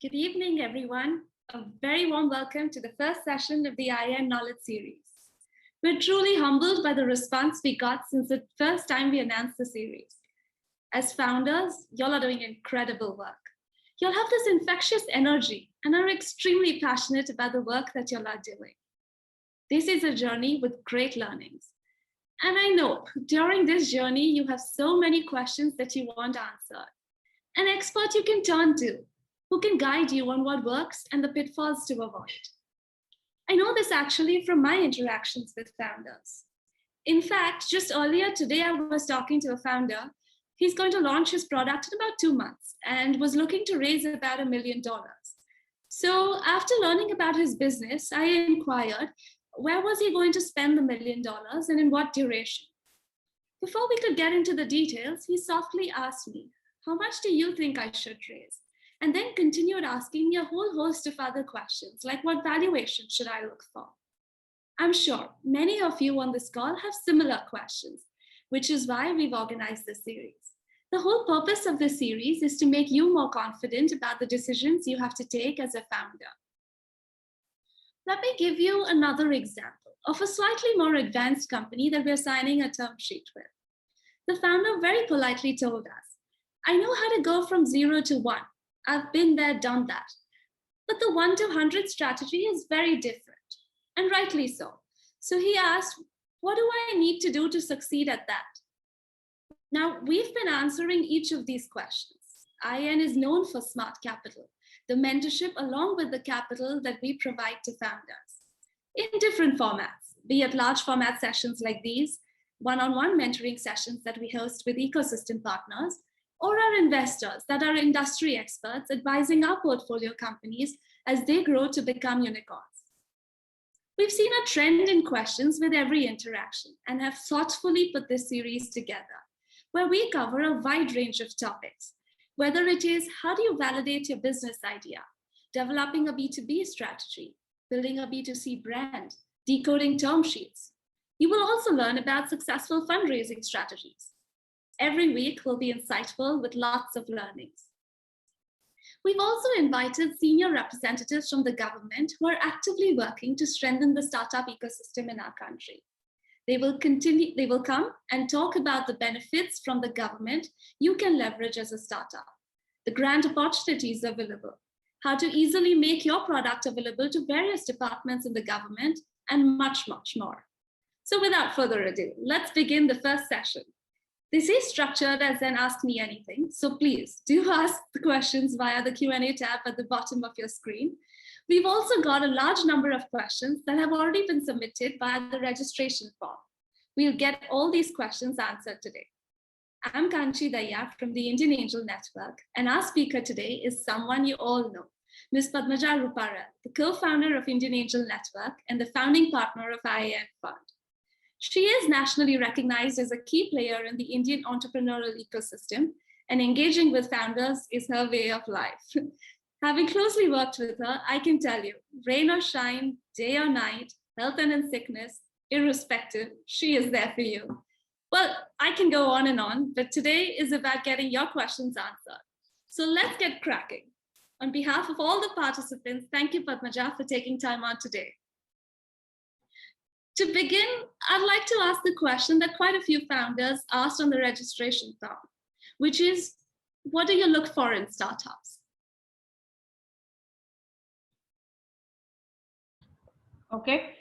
Good evening, everyone. A very warm welcome to the first session of the IN Knowledge Series. We're truly humbled by the response we got since the first time we announced the series. As founders, y'all are doing incredible work. Y'all have this infectious energy and are extremely passionate about the work that y'all are doing. This is a journey with great learnings. And I know during this journey, you have so many questions that you want answered. An expert you can turn to, who can guide you on what works and the pitfalls to avoid. I know this actually from my interactions with founders. In fact, just earlier today, I was talking to a founder. He's going to launch his product in about 2 months and was looking to raise about $1 million. So after learning about his business, I inquired, where was he going to spend the $1 million and in what duration? Before we could get into the details, he softly asked me, how much do you think I should raise? And then continued asking me a whole host of other questions, like what valuation should I look for? I'm sure many of you on this call have similar questions, which is why we've organized this series. The whole purpose of this series is to make you more confident about the decisions you have to take as a founder. Let me give you another example of a slightly more advanced company that we're signing a term sheet with. The founder very politely told us, I know how to go from 0 to 1. I've been there, done that. But the 1 to 100 strategy is very different, and rightly so. So he asked, what do I need to do to succeed at that? Now, we've been answering each of these questions. IN is known for smart capital, the mentorship along with the capital that we provide to founders in different formats, be it large format sessions like these, one-on-one mentoring sessions that we host with ecosystem partners, or our investors that are industry experts advising our portfolio companies as they grow to become unicorns. We've seen a trend in questions with every interaction and have thoughtfully put this series together, where we cover a wide range of topics, whether it is how do you validate your business idea, developing a B2B strategy, building a B2C brand, decoding term sheets. You will also learn about successful fundraising strategies. Every week will be insightful with lots of learnings. We've also invited senior representatives from the government who are actively working to strengthen the startup ecosystem in our country. They will come and talk about the benefits from the government you can leverage as a startup, the grant opportunities available, how to easily make your product available to various departments in the government, and much, much more. So without further ado, let's begin the first session. This is structured as an Ask Me Anything, so please do ask the questions via the Q&A tab at the bottom of your screen. We've also got a large number of questions that have already been submitted via the registration form. We'll get all these questions answered today. I'm Kanchi Daiya from the Indian Angel Network, and our speaker today is someone you all know, Ms. Padmaja Ruparel, the co-founder of Indian Angel Network and the founding partner of IAN Fund. She is nationally recognized as a key player in the Indian entrepreneurial ecosystem, and engaging with founders is her way of life. Having closely worked with her, I can tell you, rain or shine, day or night, health and in sickness, irrespective, she is there for you. Well, I can go on and on, but today is about getting your questions answered. So let's get cracking. On behalf of all the participants, thank you, Padmaja, for taking time out today. To begin, I'd like to ask the question that quite a few founders asked on the registration form, which is, what do you look for in startups? Okay.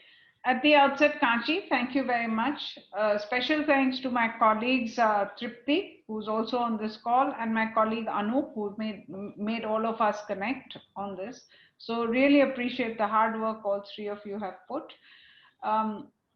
At the outset, Kanchi, thank you very much. Special thanks to my colleagues, Tripti, who's also on this call, and my colleague Anu, who made all of us connect on this. So really appreciate the hard work all three of you have put.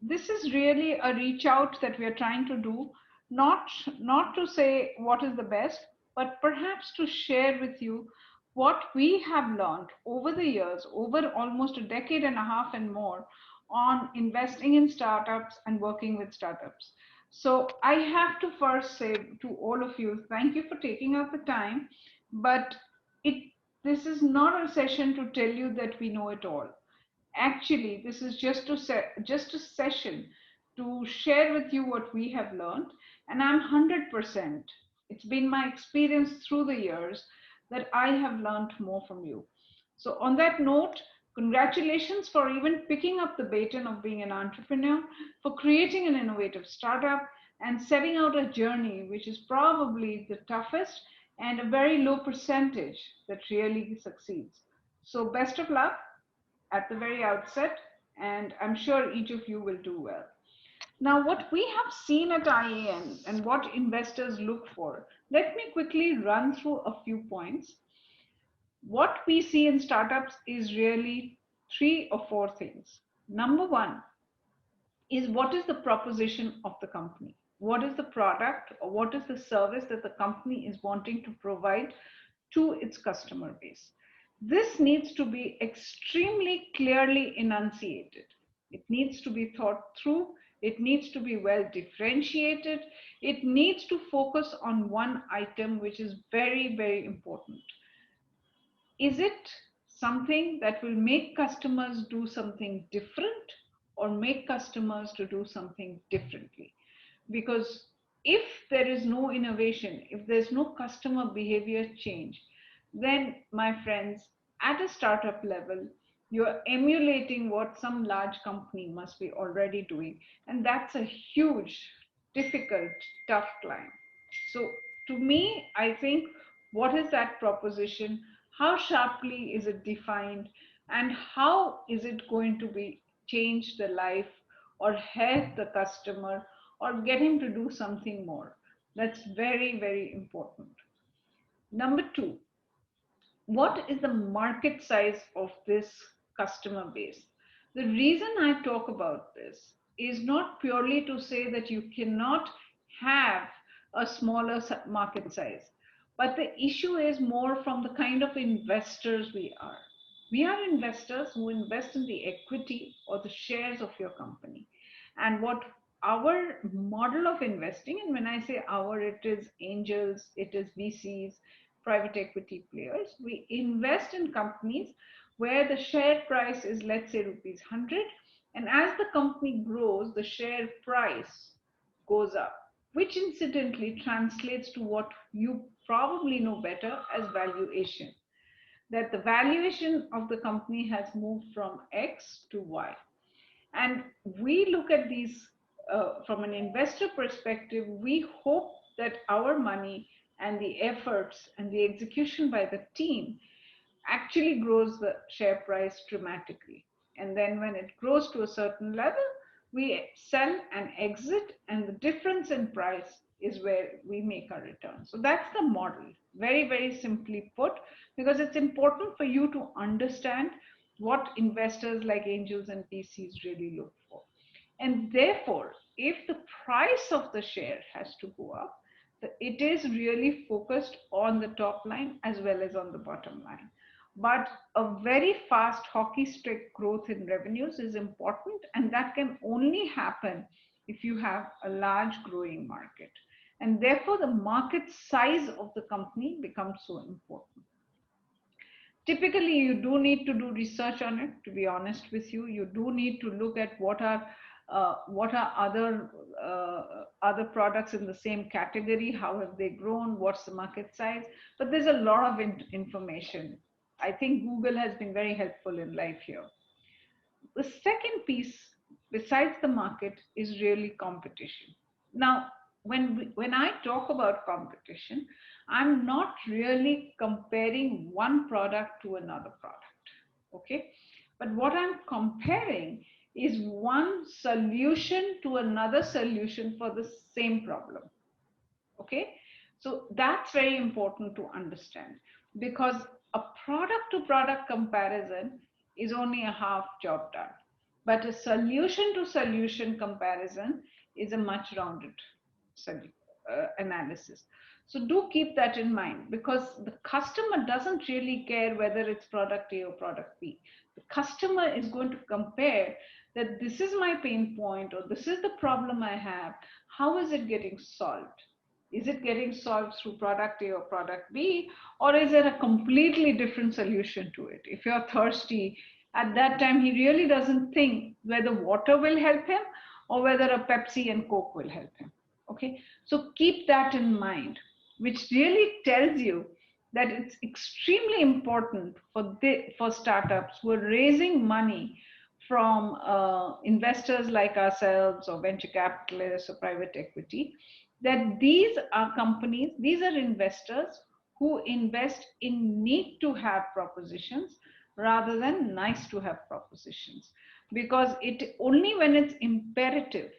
This is really a reach out that we are trying to do, not to say what is the best, but perhaps to share with you what we have learned over the years, over almost a decade and a half and more, on investing in startups and working with startups. So I have to first say to all of you, thank you for taking out the time, but this is not a session to tell you that we know it all. Actually, this is just a session to share with you what we have learned, and I'm 100%. It's been my experience through the years that I have learned more from you. So on that note, congratulations for even picking up the baton of being an entrepreneur, for creating an innovative startup and setting out a journey which is probably the toughest and a very low percentage that really succeeds. So best of luck at the very outset, and I'm sure each of you will do well. Now, what we have seen at IAN and what investors look for, let me quickly run through a few points. What we see in startups is really three or four things. Number one is, what is the proposition of the company? What is the product or what is the service that the company is wanting to provide to its customer base? This needs to be extremely clearly enunciated. It needs to be thought through. It needs to be well differentiated. It needs to focus on one item, which is very, very important. Is it something that will make customers do something different or make customers to do something differently? Because if there is no innovation, if there's no customer behavior change, then my friends, at a startup level, you're emulating what some large company must be already doing. And that's a huge, difficult, tough climb. So to me, I think, what is that proposition? How sharply is it defined? And how is it going to be change the life or help the customer or get him to do something more? That's very, very important. Number two, what is the market size of this customer base? The reason I talk about this is not purely to say that you cannot have a smaller market size, but the issue is more from the kind of investors we are. We are investors who invest in the equity or the shares of your company. And what our model of investing, and when I say our, it is angels, it is VCs, private equity players, we invest in companies where the share price is, let's say, rupees 100, and as the company grows, the share price goes up, which incidentally translates to what you probably know better as valuation, that the valuation of the company has moved from X to Y. And we look at these from an investor perspective. We hope that our money and the efforts and the execution by the team actually grows the share price dramatically. And then when it grows to a certain level, we sell and exit, and the difference in price is where we make our return. So that's the model, very, very simply put, because it's important for you to understand what investors like angels and PCs really look for. And therefore, if the price of the share has to go up, it is really focused on the top line as well as on the bottom line. But a very fast hockey stick growth in revenues is important, and that can only happen if you have a large growing market. And therefore, the market size of the company becomes so important. Typically, you do need to do research on it, to be honest with you. You do need to look at what are other products in the same category, how have they grown, what's the market size. But there's a lot of information. I think Google has been very helpful in life here. The second piece, besides the market, is really competition. Now, when I talk about competition, I'm not really comparing one product to another product, okay? But what I'm comparing is one solution to another solution for the same problem, okay? So that's very important to understand, because a product to product comparison is only a half job done, but a solution to solution comparison is a much rounded analysis. So do keep that in mind, because the customer doesn't really care whether it's product A or product B. The customer is going to compare that this is my pain point, or this is the problem I have. How is it getting solved? Is it getting solved through product A or product B, or is there a completely different solution to it? If you're thirsty, at that time, he really doesn't think whether water will help him or whether a Pepsi and Coke will help him. Okay, so keep that in mind, which really tells you that it's extremely important for startups who are raising money from investors like ourselves or venture capitalists or private equity, that these are companies, these are investors who invest in need to have propositions rather than nice to have propositions. Because it only when it's imperative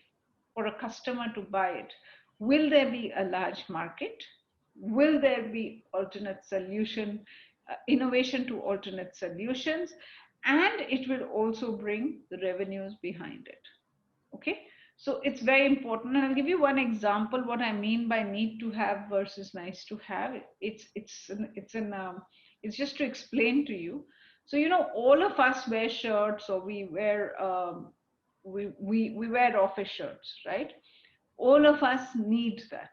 for a customer to buy it will there be a large market, will there be alternate solution, innovation to alternate solutions, and it will also bring the revenues behind it. Okay, so it's very important, and I'll give you one example what I mean by need to have versus nice to have. It's just to explain to you. So all of us wear shirts, or we wear we wear office shirts, right? All of us need that.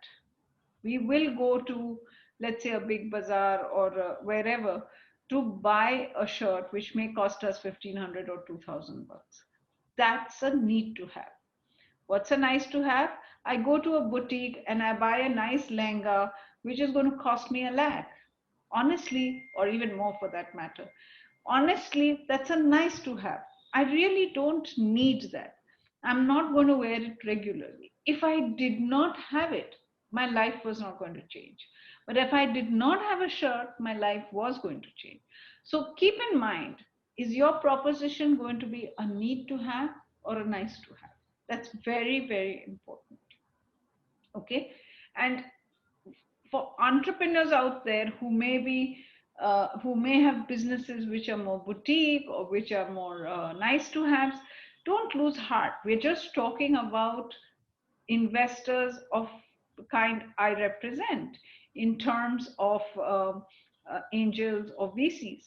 We will go to, let's say, a big bazaar or wherever to buy a shirt which may cost us 1,500 or 2,000 bucks. That's a need to have. What's a nice to have? I go to a boutique and I buy a nice lehenga which is going to cost me 1 lakh. Honestly, or even more for that matter. Honestly, that's a nice to have. I really don't need that. I'm not going to wear it regularly. If I did not have it, my life was not going to change. But if I did not have a shirt, my life was going to change. So keep in mind, is your proposition going to be a need to have or a nice to have? That's very, very important. Okay. And for entrepreneurs out there who may be who may have businesses which are more boutique or which are more nice to have, don't lose heart. We're just talking about investors of the kind I represent in terms of angels or VCs.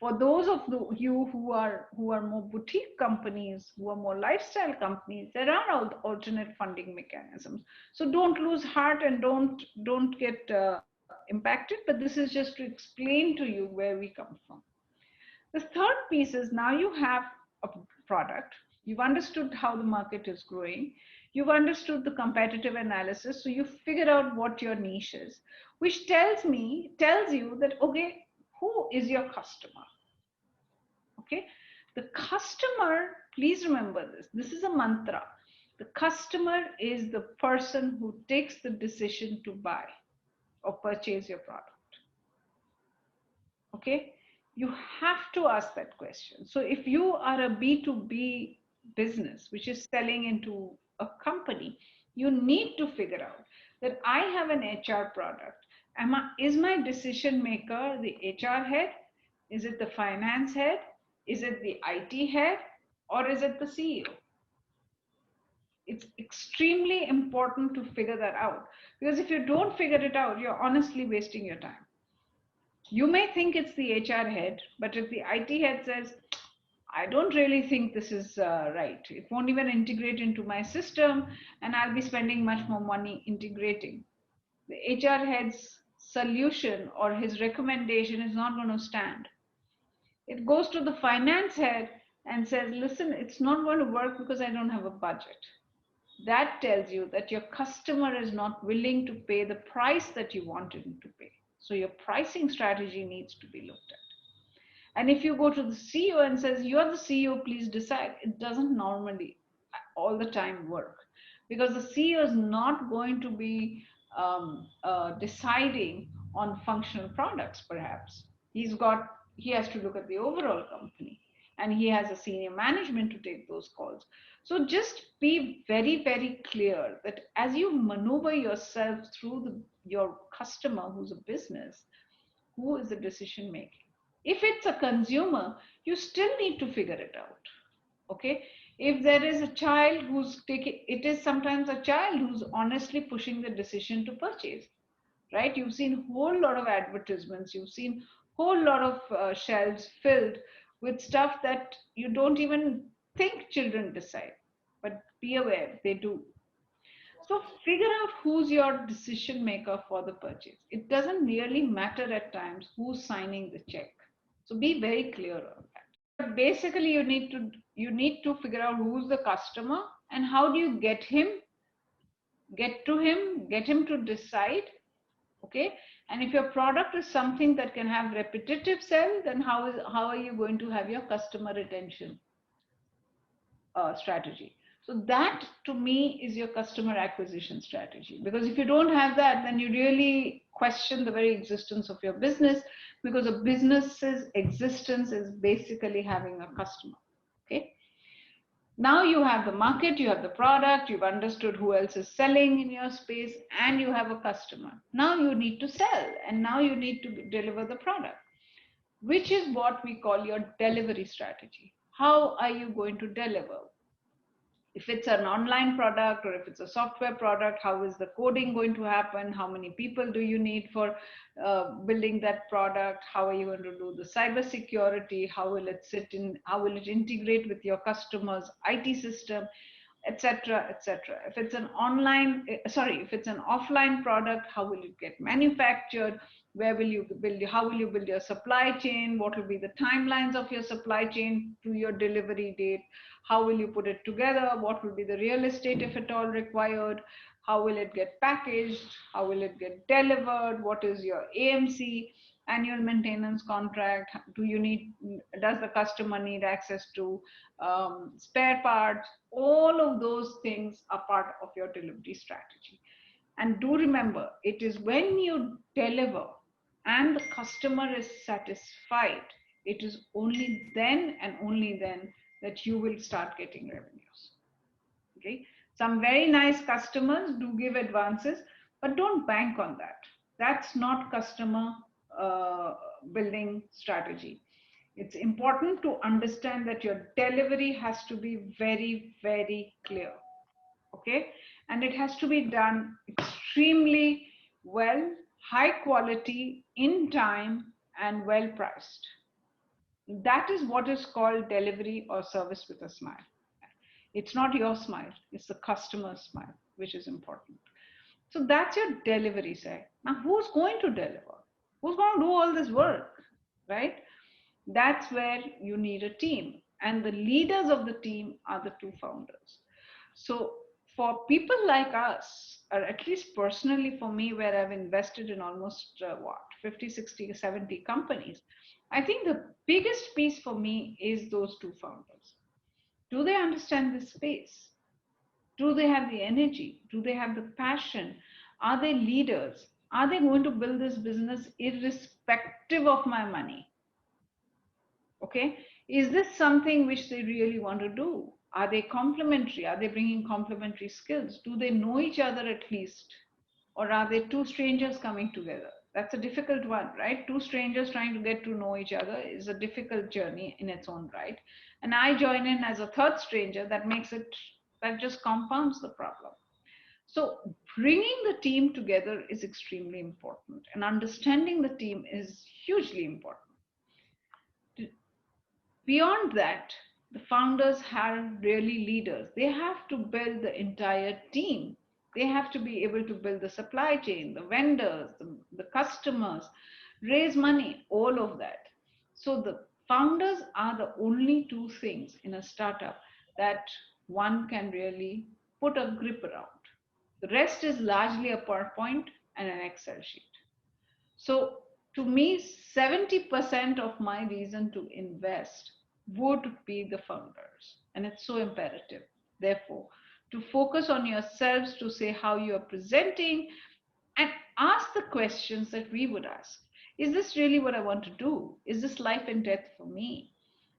For those of you who are more boutique companies, who are more lifestyle companies, there are alternate funding mechanisms. So don't lose heart and don't get impacted. But this is just to explain to you where we come from. The third piece is, now you have a product, you've understood how the market is growing, you've understood the competitive analysis, so you figured out what your niche is, which tells you that, okay, who is your customer? Okay, the customer, please remember this is a mantra. The customer is the person who takes the decision to buy or purchase your product. Okay, you have to ask that question. So if you are a B2B business which is selling into a company, you need to figure out that I have an HR product. Is my decision maker the HR head? Is it the finance head? Is it the IT head? Or is it the CEO? It's extremely important to figure that out, because if you don't figure it out, you're honestly wasting your time. You may think it's the HR head, but if the IT head says, I don't really think this is right, it won't even integrate into my system, and I'll be spending much more money integrating, the HR head's solution or his recommendation is not going to stand. It goes to the finance head and says, listen, it's not going to work because I don't have a budget. That tells you that your customer is not willing to pay the price that you want him to pay. So your pricing strategy needs to be looked at. And if you go to the CEO and says, you're the CEO, please decide, it doesn't normally all the time work, because the CEO is not going to be deciding on functional products. Perhaps he has to look at the overall company, and he has a senior management to take those calls. So just be very, very clear that as you maneuver yourself through your customer who's a business, who is the decision making? If it's a consumer, you still need to figure it out. Okay, if there is a child who's taking, it is sometimes a child who's honestly pushing the decision to purchase, right? You've seen a whole lot of advertisements, you've seen a whole lot of shelves filled with stuff that you don't even think children decide, but be aware they do. So figure out who's your decision maker for the purchase. It doesn't really matter at times who's signing the check. So be very clear on that. But basically you need to figure out who's the customer and how do you get him to decide Okay, and if your product is something that can have repetitive sell, then how are you going to have your customer retention strategy? So that to me is your customer acquisition strategy, because if you don't have that, then you really question the very existence of your business, because a business's existence is basically having a customer. Okay, now you have the market, you have the product, you've understood who else is selling in your space, and you have a customer. Now you need to sell, and now you need to deliver the product, which is what we call your delivery strategy. How are you going to deliver? If it's an online product or if it's a software product, how is the coding going to happen? How many people do you need for building that product? How are you going to do the cyber security? How will it sit in? How will it integrate with your customers' IT system, etc., etc.? If it's an if it's an offline product, how will it get manufactured? Where will you build? How will you build your supply chain? What will be the timelines of your supply chain to your delivery date? How will you put it together? What will be the real estate if at all required? How will it get packaged? How will it get delivered? What is your AMC, annual maintenance contract? Does the customer need access to spare parts? All of those things are part of your delivery strategy. And do remember, it is when you deliver and the customer is satisfied, it is only then and only then that you will start getting revenues. Okay, some very nice customers do give advances, but don't bank on that. That's not customer building strategy. It's important to understand that your delivery has to be very, very clear. Okay, and it has to be done extremely well, high quality, in time, and well priced. That is what is called delivery or service with a smile. It's not your smile, it's the customer's smile, which is important. So that's your delivery side. Now, who's going to deliver? Who's going to do all this work, right? That's where you need a team. And the leaders of the team are the two founders. So for people like us, or at least personally for me, where I've invested in almost 50, 60, 70 companies, I think the biggest piece for me is those two founders. Do they understand this space? Do they have the energy? Do they have the passion? Are they leaders? Are they going to build this business irrespective of my money? Okay, is this something which they really want to do? Are they complementary? Are they bringing complementary skills? Do they know each other at least? Or are they two strangers coming together? That's a difficult one, right? Two strangers trying to get to know each other is a difficult journey in its own right. And I join in as a third stranger, that just compounds the problem. So bringing the team together is extremely important, and understanding the team is hugely important. Beyond that, the founders are really leaders. They have to build the entire team. They have to be able to build the supply chain, the vendors, the customers, raise money, all of that. So the founders are the only two things in a startup that one can really put a grip around. The rest is largely a PowerPoint and an Excel sheet. So to me, 70% of my reason to invest would be the founders. And it's so imperative, therefore, to focus on yourselves, to say how you are presenting, and ask the questions that we would ask. Is this really what I want to do? Is this life and death for me?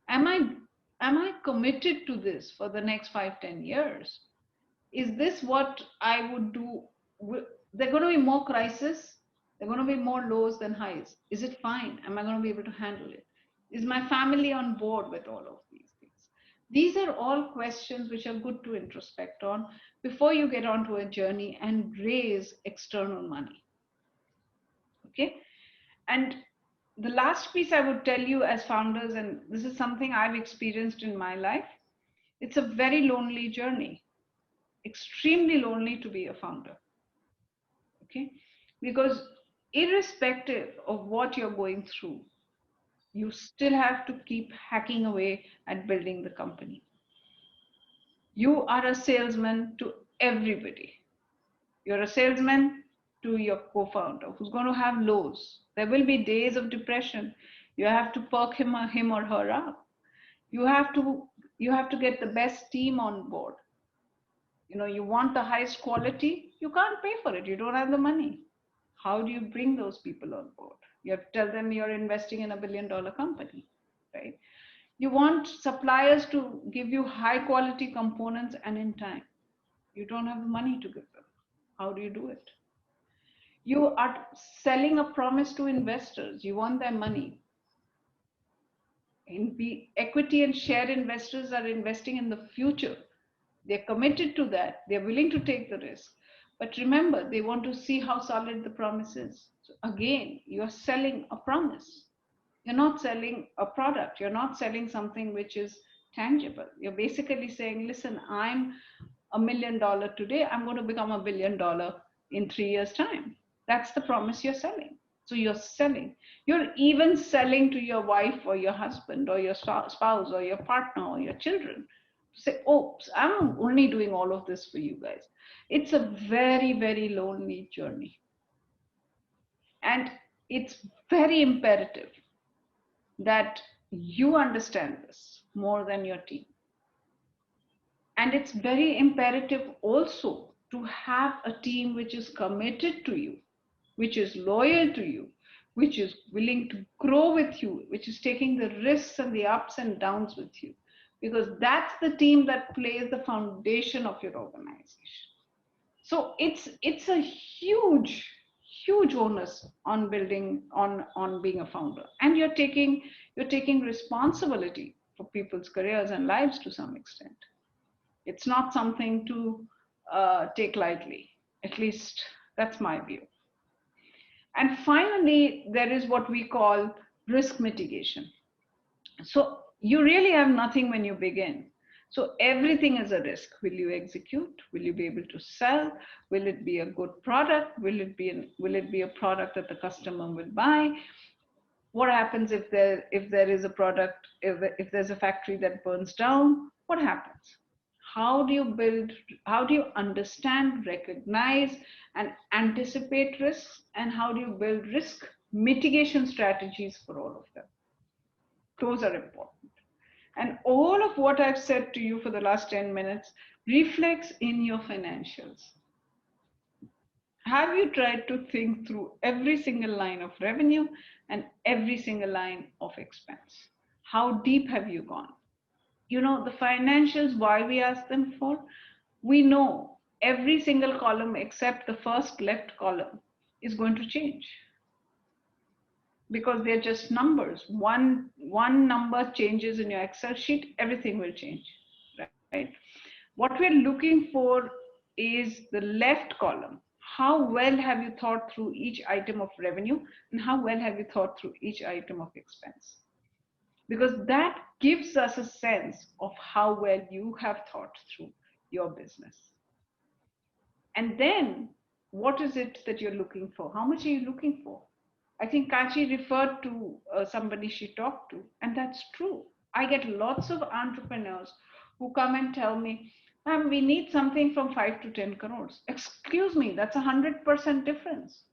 Am I committed to this for the next 5-10 years? Is this what I would do? There are going to be more crises. There are going to be more lows than highs. Is it fine? Am I going to be able to handle it? Is my family on board with all of these things? These are all questions which are good to introspect on before you get onto a journey and raise external money. Okay? And the last piece I would tell you as founders, and this is something I've experienced in my life, it's a very lonely journey, extremely lonely to be a founder. Okay, because irrespective of what you're going through, you still have to keep hacking away at building the company. You are a salesman to everybody. You're a salesman to your co-founder who's going to have lows. There will be days of depression. You have to perk him or her up. You have to get the best team on board. You want the highest quality, you can't pay for it. You don't have the money. How do you bring those people on board? You have to tell them you're investing in $1 billion company, right? You want suppliers to give you high quality components and in time. You don't have the money to give them. How do you do it? You are selling a promise to investors. You want their money. Equity and share investors are investing in the future. They're committed to that. They're willing to take the risk. But remember, they want to see how solid the promise is. So again, you're selling a promise. You're not selling a product. You're not selling something which is tangible. You're basically saying, listen, I'm $1 million today. I'm going to become $1 billion in 3 years' time. That's the promise you're selling. So you're selling. You're even selling to your wife or your husband or your spouse or your partner or your children. Say, oh, I'm only doing all of this for you guys. It's a very, very lonely journey. And it's very imperative that you understand this more than your team. And it's very imperative also to have a team which is committed to you, which is loyal to you, which is willing to grow with you, which is taking the risks and the ups and downs with you. Because that's the team that plays the foundation of your organization. So it's a huge onus on building on being a founder, and you're taking responsibility for people's careers and lives to some extent. It's not something to take lightly. At least that's my view. And finally, there is what we call risk mitigation. So you really have nothing when you begin. So everything is a risk. Will you execute? Will you be able to sell? Will it be a good product? Will it be a product that the customer will buy? What happens if there is a product, if there's a factory that burns down? What happens? How do you understand, recognize, and anticipate risks? And how do you build risk mitigation strategies for all of them? Those are important. And all of what I've said to you for the last 10 minutes reflects in your financials. Have you tried to think through every single line of revenue and every single line of expense? How deep have you gone? The financials, why we ask them for, we know every single column except the first left column is going to change. Because they're just numbers. One number changes in your Excel sheet, everything will change, right? What we're looking for is the left column. How well have you thought through each item of revenue, and how well have you thought through each item of expense? Because that gives us a sense of how well you have thought through your business. And then, what is it that you're looking for? How much are you looking for? I think Kanchi referred to somebody she talked to, and that's true. I get lots of entrepreneurs who come and tell me, ma'am, we need something from 5 to 10 crores. Excuse me, that's 100% difference.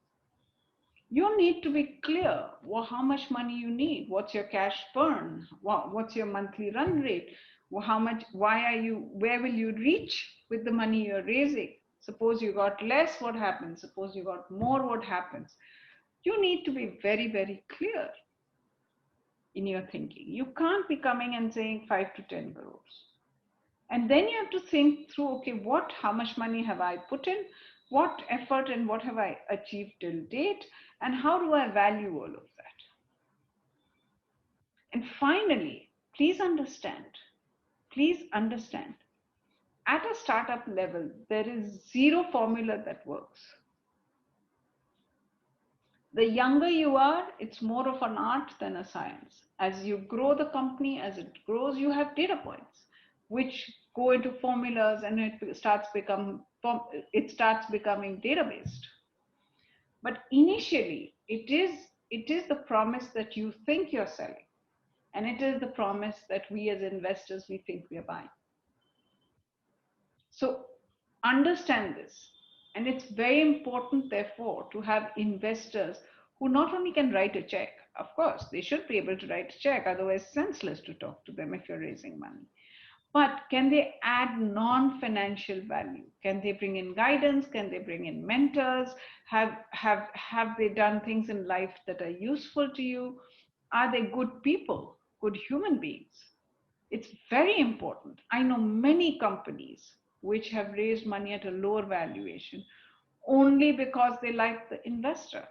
You need to be clear how much money you need. What's your cash burn? What's your monthly run rate? Where will you reach with the money you're raising? Suppose you got less, what happens? Suppose you got more, what happens? You need to be very, very clear in your thinking. You can't be coming and saying 5 to 10 crores. And then you have to think through, okay, how much money have I put in? What effort and what have I achieved till date? And how do I value all of that? And finally, please understand, at a startup level, there is zero formula that works. The younger you are, it's more of an art than a science. As you grow the company, as it grows, you have data points, which go into formulas, and it starts becoming data-based. But initially, it is the promise that you think you're selling, and it is the promise that we as investors, we think we are buying. So understand this. And it's very important, therefore, to have investors who not only can write a check, of course, they should be able to write a check, otherwise, it's senseless to talk to them if you're raising money. But can they add non-financial value? Can they bring in guidance? Can they bring in mentors? Have they done things in life that are useful to you? Are they good people, good human beings? It's very important. I know many companies which have raised money at a lower valuation only because they like the investor,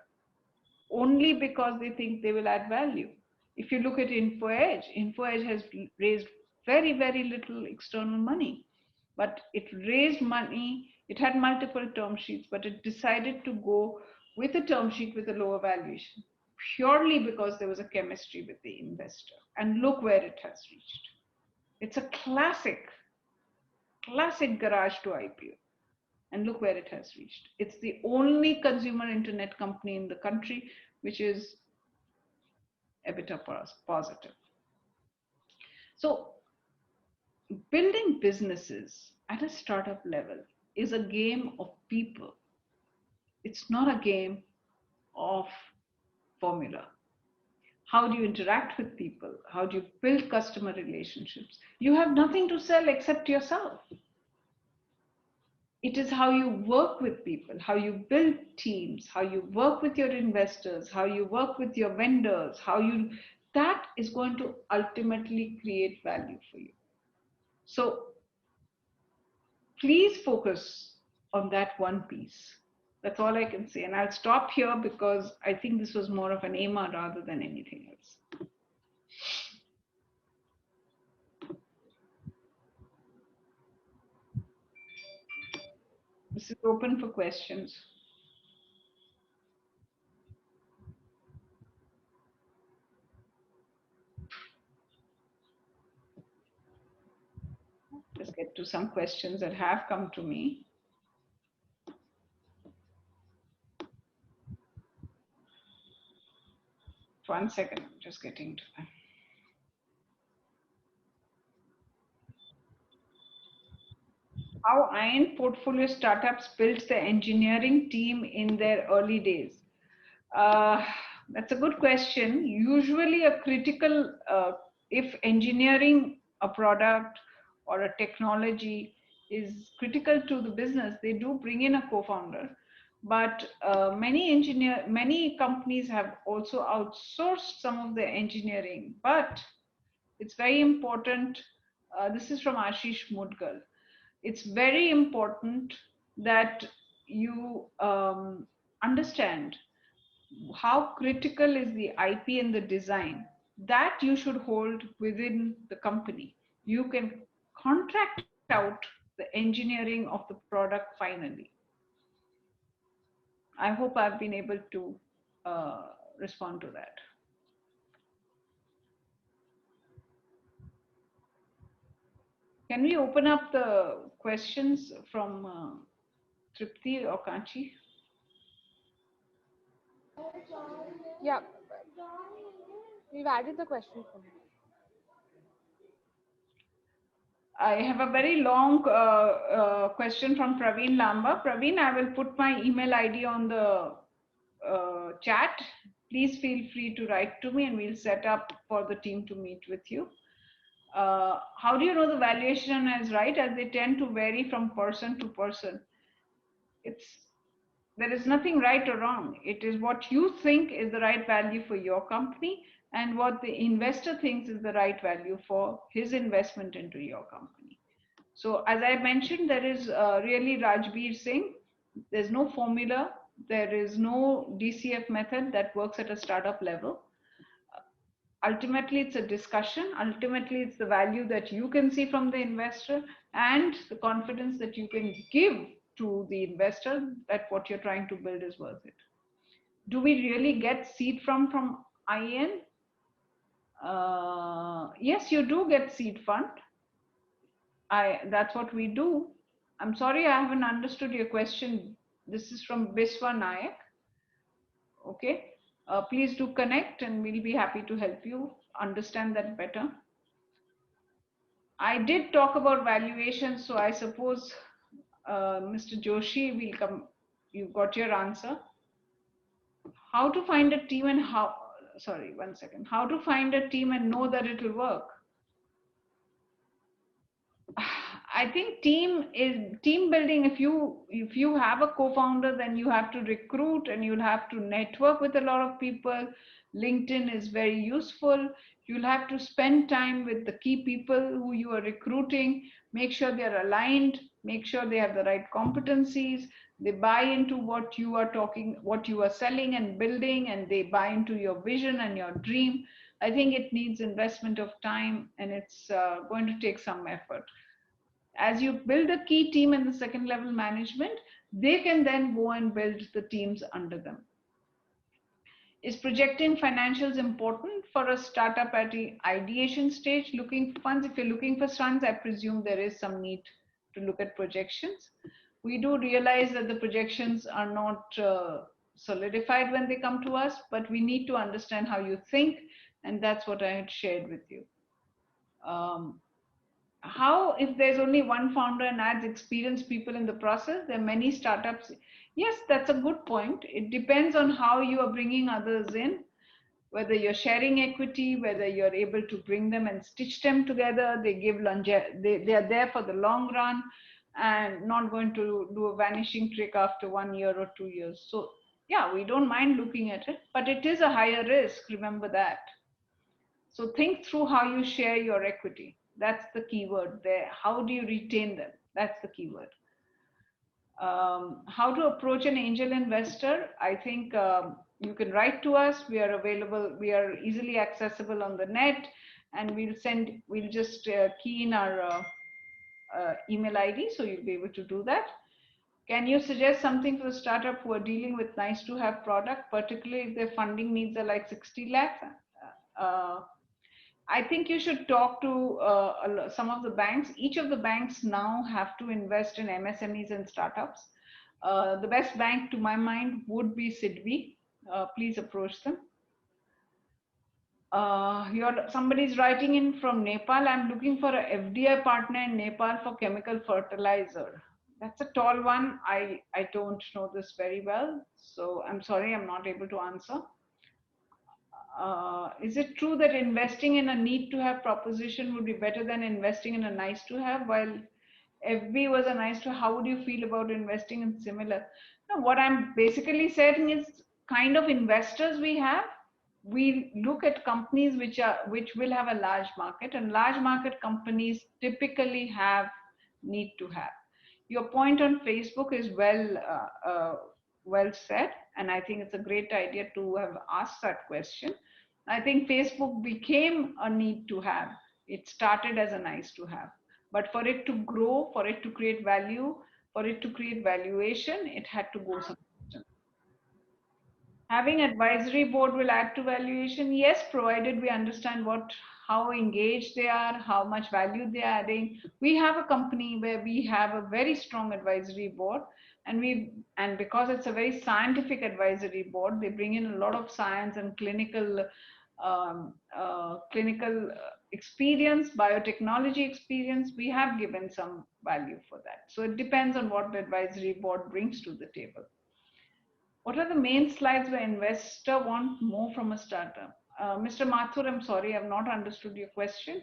only because they think they will add value. If you look at InfoEdge has raised very, very little external money, but it raised money. It had multiple term sheets, but it decided to go with a term sheet with a lower valuation purely because there was a chemistry with the investor. And look where it has reached. It's a classic garage to IPO. And look where it has reached. It's the only consumer internet company in the country which is EBITDA positive. So building businesses at a startup level is a game of people. It's not a game of formula. How do you interact with people? How do you build customer relationships? You have nothing to sell except yourself. It is how you work with people, how you build teams, how you work with your investors, how you work with your vendors, that is going to ultimately create value for you. So please focus on that one piece. That's all I can say. And I'll stop here because I think this was more of an AMA rather than anything else. This is open for questions. Let's get to some questions that have come to me. One second, I'm just getting to them. How iron portfolio startups built the engineering team in their early days? That's a good question. Usually a critical, if engineering a product or a technology is critical to the business, they do bring in a co-founder. But many companies have also outsourced some of their engineering. But it's very important. This is from Ashish Mudgal. It's very important that you understand how critical is the IP and the design that you should hold within the company. You can contract out the engineering of the product finally. I hope I've been able to respond to that. Can we open up the questions from Tripti or Kanchi? Yeah, we've added the question for me. I have a very long question from Praveen Lamba. Praveen, I will put my email ID on the chat. Please feel free to write to me and we'll set up for the team to meet with you. How do you know the valuation is right, as they tend to vary from person to person? There is nothing right or wrong. It is what you think is the right value for your company and what the investor thinks is the right value for his investment into your company. So as I mentioned, there is really Rajbir Singh. There's no formula. There is no DCF method that works at a startup level. Ultimately, it's a discussion. Ultimately, it's the value that you can see from the investor and the confidence that you can give to the investor that what you're trying to build is worth it. Do we really get seed from IN? Yes, you do get seed fund. That's what we do. I'm sorry, I haven't understood your question. This is from Biswa Nayak. Okay. Please do connect and we'll be happy to help you understand that better. I did talk about valuation, so I suppose Mr. Joshi, will come. You got your answer. How to find a team and sorry, 1 second. How to find a team and know that it will work? I think team building. If you have a co-founder, then you have to recruit and you'll have to network with a lot of people. LinkedIn is very useful. You'll have to spend time with the key people who you are recruiting. Make sure they're aligned. Make sure they have the right competencies. They buy into what you are what you are selling and building, and they buy into your vision and your dream. I think it needs investment of time, and it's going to take some effort. As you build a key team in the second level management, they can then go and build the teams under them. Is projecting financials important for a startup at the ideation stage? Looking for funds, if you're looking for funds, I presume there is some need to look at projections. We do realize that the projections are not solidified when they come to us, but we need to understand how you think, and that's what I had shared with you. How, if there's only one founder and adds experienced people in the process? There are many startups. Yes, that's a good point. It depends on how you are bringing others in, whether you're sharing equity, whether you're able to bring them and stitch them together. They give they are there for the long run and not going to do a vanishing trick after 1 year or 2 years. So yeah, we don't mind looking at it, but it is a higher risk, remember that. So think through how you share your equity. That's the key word there. How do you retain them? That's the key word. How to approach an angel investor? I think you can write to us. We are available. We are easily accessible on the net, and we'll just key in our email ID, so you'll be able to do that. Can you suggest something for the startup who are dealing with nice to have product, particularly if their funding needs are like 60 lakhs? I think you should talk to some of the banks. Each of the banks now have to invest in MSMEs and startups. The best bank to my mind would be Sidvi. Please approach them. Somebody's writing in from Nepal. I'm looking for a FDI partner in Nepal for chemical fertilizer. That's a tall one. I don't know this very well, so I'm sorry, I'm not able to answer. Is it true that investing in a need to have proposition would be better than investing in a nice to have? While FB was a nice to have, how would you feel about investing in similar? Now, what I'm basically saying is kind of investors we have. We look at companies which will have a large market, and large market companies typically have need to have. Your point on Facebook is well said, and I think it's a great idea to have asked that question. I think Facebook became a need to have. It started as a nice to have, but for it to grow, for it to create value, for it to create valuation, it had to go some distance. Having advisory board will add to valuation. Yes, provided we understand how engaged they are, how much value they're adding. We have a company where we have a very strong advisory board, and because it's a very scientific advisory board, they bring in a lot of science and clinical experience, biotechnology experience. We have given some value for that. So it depends on what the advisory board brings to the table. What are the main slides where investor want more from a startup? Mr. Mathur, I'm sorry, I've not understood your question.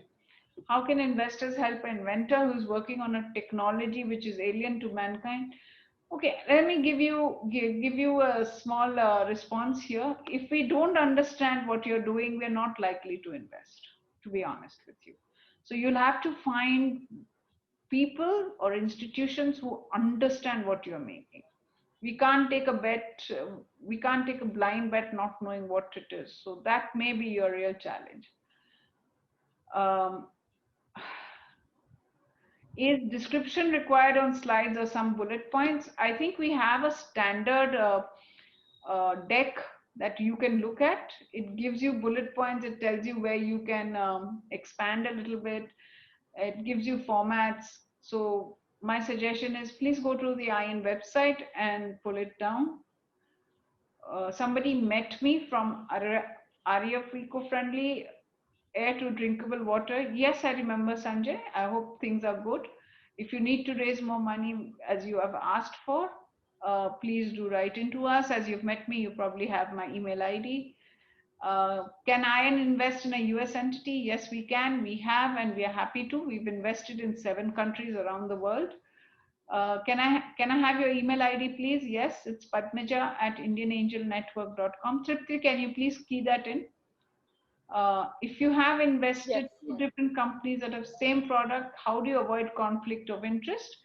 How can investors help an inventor who's working on a technology which is alien to mankind? Okay, let me give you a small response here. If we don't understand what you're doing, we're not likely to invest, to be honest with you. So you'll have to find people or institutions who understand what you're making. We can't take a bet. We can't take a blind bet not knowing what it is. So that may be your real challenge. Is description required on slides or some bullet points? I think we have a standard deck that you can look at. It gives you bullet points. It tells you where you can expand a little bit. It gives you formats. So my suggestion is please go to the IN website and pull it down. Somebody met me from Arya Eco-Friendly Air to Drinkable Water. Yes, I remember, Sanjay. I hope things are good. If you need to raise more money as you have asked for, please do write into us. As you've met me, you probably have my email ID. Can IAN invest in a US entity? Yes, we can. We have, and we are happy to. We've invested in 7 countries around the world. Can I have your email ID, please? Yes, it's padmaja@indianangelnetwork.com. Tripti, can you please key that in? If you have invested two different companies that have same product, how do you avoid conflict of interest?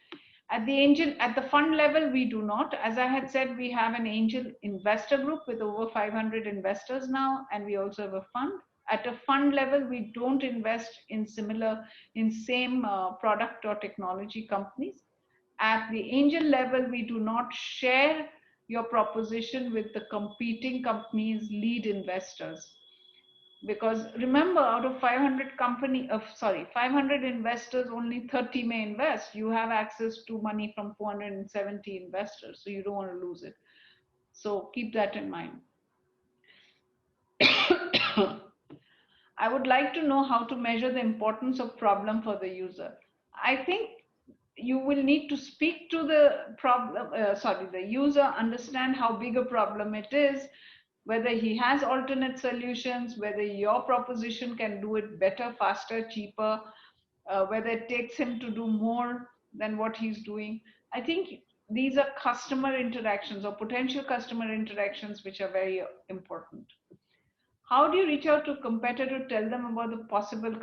At the fund level, we do not. As I had said, we have an angel investor group with over 500 investors now, and we also have a fund. At a fund level, we don't invest in same product or technology companies. At the angel level, we do not share your proposition with the competing companies' lead investors. Because remember, out of 500 investors, only 30 may invest. You have access to money from 470 investors, so you don't want to lose it. So keep that in mind. I would like to know how to measure the importance of problem for the user. I think you will need to speak to the user, understand how big a problem it is, whether he has alternate solutions, whether your proposition can do it better, faster, cheaper, whether it takes him to do more than what he's doing. I think these are customer interactions or potential customer interactions which are very important. How do you reach out to a competitor to tell them about the possible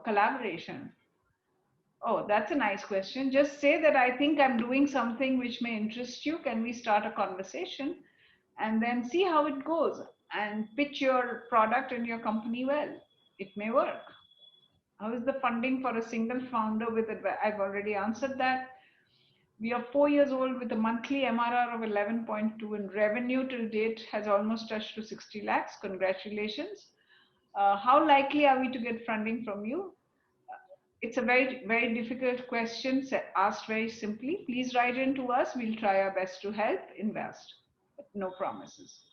collaboration? Oh, that's a nice question. Just say that I think I'm doing something which may interest you. Can we start a conversation? And then see how it goes and pitch your product and your company well. It may work. How is the funding for a single founder with I've already answered that. We are 4 years old with a monthly MRR of 11.2 and revenue till date has almost touched to 60 lakhs. Congratulations. How likely are we to get funding from you? It's a very, very difficult question asked very simply. Please write in to us. We'll try our best to help invest. No promises.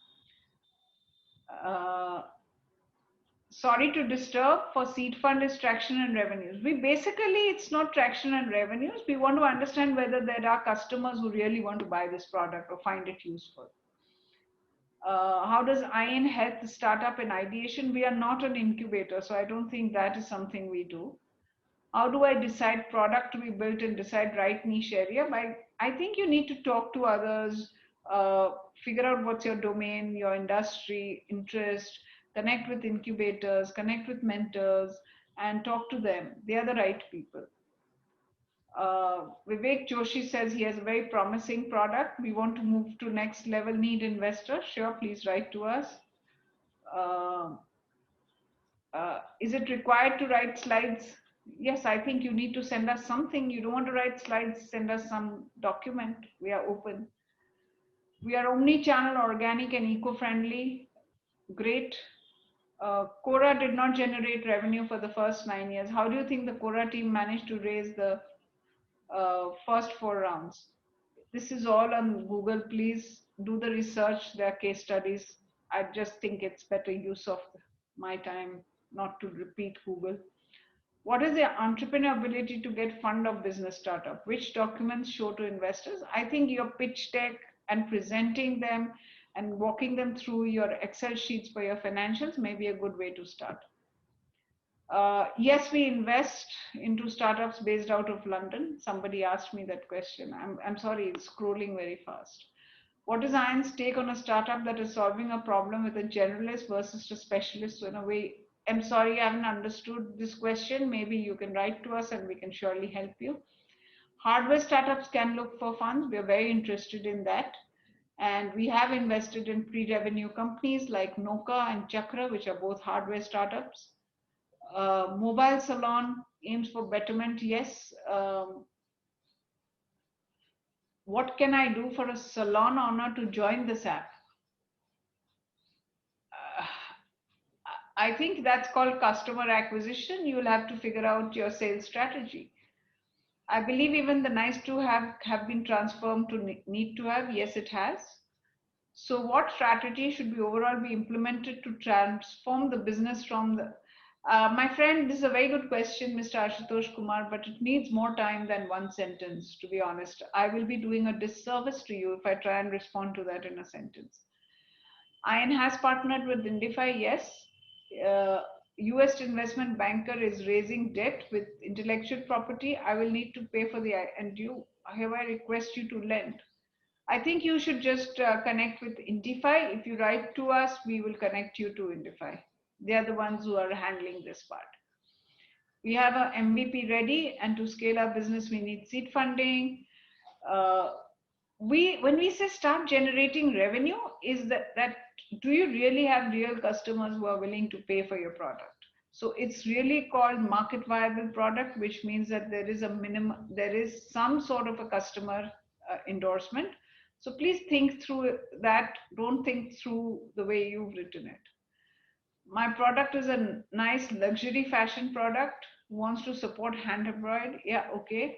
Sorry to disturb. For seed fund is traction and revenues. It's not traction and revenues. We want to understand whether there are customers who really want to buy this product or find it useful. How does IAN help the startup in ideation? We are not an incubator, so I don't think that is something we do. How do I decide product to be built and decide right niche area? I think you need to talk to others, figure out what's your domain, your industry, interest, connect with incubators, connect with mentors, and talk to them. They are the right people. Vivek Joshi says he has a very promising product. We want to move to next level, need investor. Sure, please write to us. Is it required to write slides? Yes, I think you need to send us something. You don't want to write slides, send us some document. We are open. We are omni-channel, organic and eco-friendly. Great. Quora did not generate revenue for the first 9 years. How do you think the Quora team managed to raise the first 4 rounds? This is all on Google. Please do the research. There are case studies. I just think it's better use of my time not to repeat Google. What is the entrepreneur ability to get fund of business startup? Which documents show to investors? I think your pitch deck and presenting them and walking them through your Excel sheets for your financials may be a good way to start. Yes, we invest into startups based out of London. Somebody asked me that question. I'm sorry, it's scrolling very fast. What is IAN's take on a startup that is solving a problem with a generalist versus a specialist? So in a way, I'm sorry, I haven't understood this question. Maybe you can write to us and we can surely help you. Hardware startups can look for funds. We're very interested in that. And we have invested in pre-revenue companies like Noka and Chakra, which are both hardware startups. Mobile salon aims for betterment. Yes. What can I do for a salon owner to join this app? I think that's called customer acquisition. You'll have to figure out your sales strategy. I believe even the nice to have been transformed to need to have. Yes, it has. So what strategy should be overall be implemented to transform the business from the My friend, this is a very good question, Mr. Ashutosh Kumar, but it needs more time than one sentence, to be honest. I will be doing a disservice to you if I try and respond to that in a sentence. IN has partnered with Indify, yes. US investment banker is raising debt with intellectual property. I will need to pay for the, and you, hereby request you to lend. I think you should just connect with Indify. If you write to us, we will connect you to Indify. They are the ones who are handling this part. We have a MVP ready, and to scale our business, we need seed funding. When we say start generating revenue, is that do you really have real customers who are willing to pay for your product? So it's really called market viable product, which means that there is a minimum, there is some sort of a customer endorsement. So please think through that. Don't think through the way you've written it. My product is a nice luxury fashion product. Wants to support hand embroidery. Yeah, okay.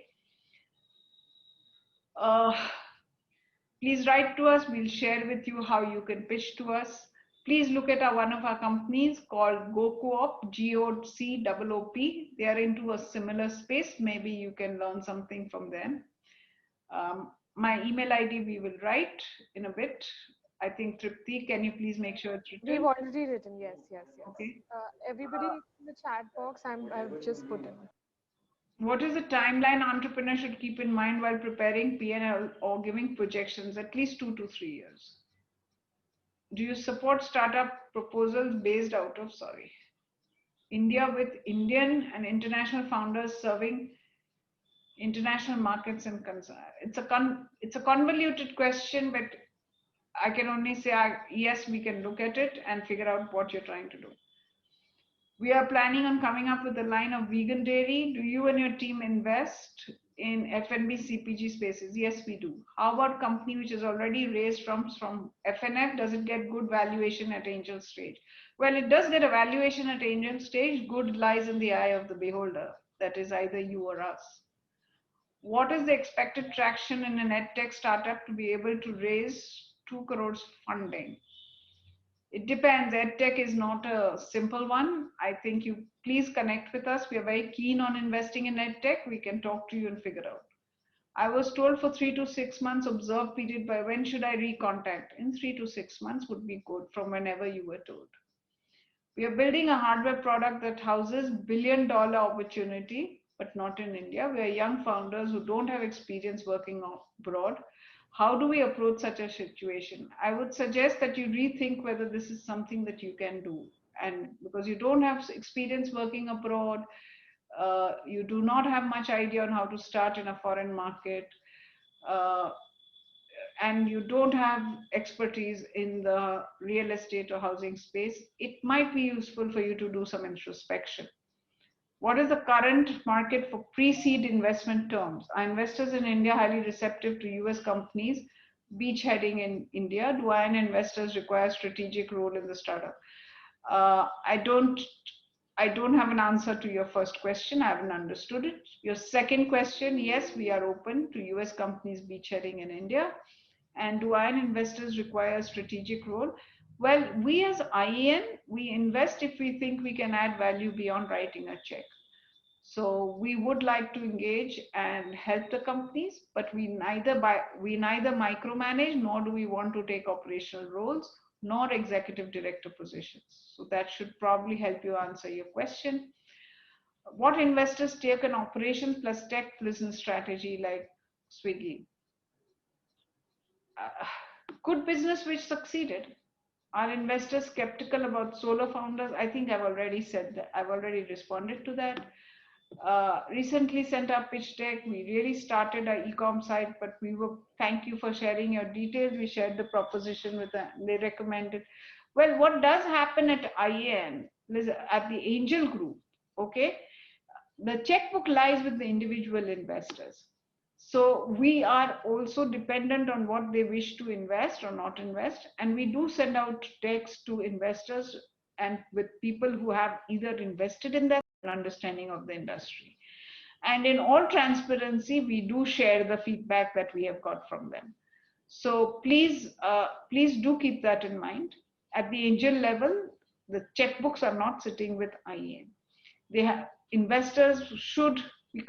Please write to us. We'll share with you how you can pitch to us. Please look at one of our companies called GoCoop, GOCOOP. They are into a similar space. Maybe you can learn something from them. My email ID we will write in a bit. I think Tripti, can you please make sure it's written? We've already written, yes. Okay. Everybody in the chat box, I've just put in. What is the timeline entrepreneur should keep in mind while preparing P&L or giving projections? At least 2 to 3 years. Do you support startup proposals based out of, India with Indian and international founders serving international markets and concern? It's a convoluted question, but I can only say yes, we can look at it and figure out what you're trying to do. We are planning on coming up with a line of vegan dairy. Do you and your team invest in F&B CPG spaces? Yes, we do. How about company which is already raised from FNF? Does it get good valuation at angel stage? Well, it does get a valuation at angel stage. Good lies in the eye of the beholder. That is either you or us. What is the expected traction in an edtech startup to be able to raise 2 crores funding? It depends. EdTech is not a simple one. I think you please connect with us. We are very keen on investing in EdTech. We can talk to you and figure out. I was told for 3 to 6 months observe period. By when should I recontact? In 3 to 6 months would be good from whenever you were told. We are building a hardware product that houses billion-dollar opportunity, but not in India. We are young founders who don't have experience working abroad. How do we approach such a situation? I would suggest that you rethink whether this is something that you can do. And because you don't have experience working abroad, you do not have much idea on how to start in a foreign market, and you don't have expertise in the real estate or housing space, it might be useful for you to do some introspection. What is the current market for pre-seed investment terms? Are investors in India highly receptive to US companies beachheading in India? Do IN investors require strategic role in the startup? I don't have an answer to your first question. I haven't understood it. Your second question, yes, we are open to US companies beachheading in India. And do IN investors require a strategic role? Well, we as IEN, we invest if we think we can add value beyond writing a check. So we would like to engage and help the companies, but we neither micromanage, nor do we want to take operational roles, nor executive director positions. So that should probably help you answer your question. What investors take an operation plus tech business strategy like Swiggy? Good business which succeeded. Are investors skeptical about solo founders? I think I've already said that. I've already responded to that. Recently sent our pitch deck. We really started our e-com site, but thank you for sharing your details. We shared the proposition with them. They recommended. Well, what does happen at IAN, at the angel group, okay? The checkbook lies with the individual investors. So we are also dependent on what they wish to invest or not invest. And we do send out decks to investors and with people who have either invested in that understanding of the industry. And in all transparency, we do share the feedback that we have got from them. So please do keep that in mind. At the angel level, the checkbooks are not sitting with IEN. Investors should be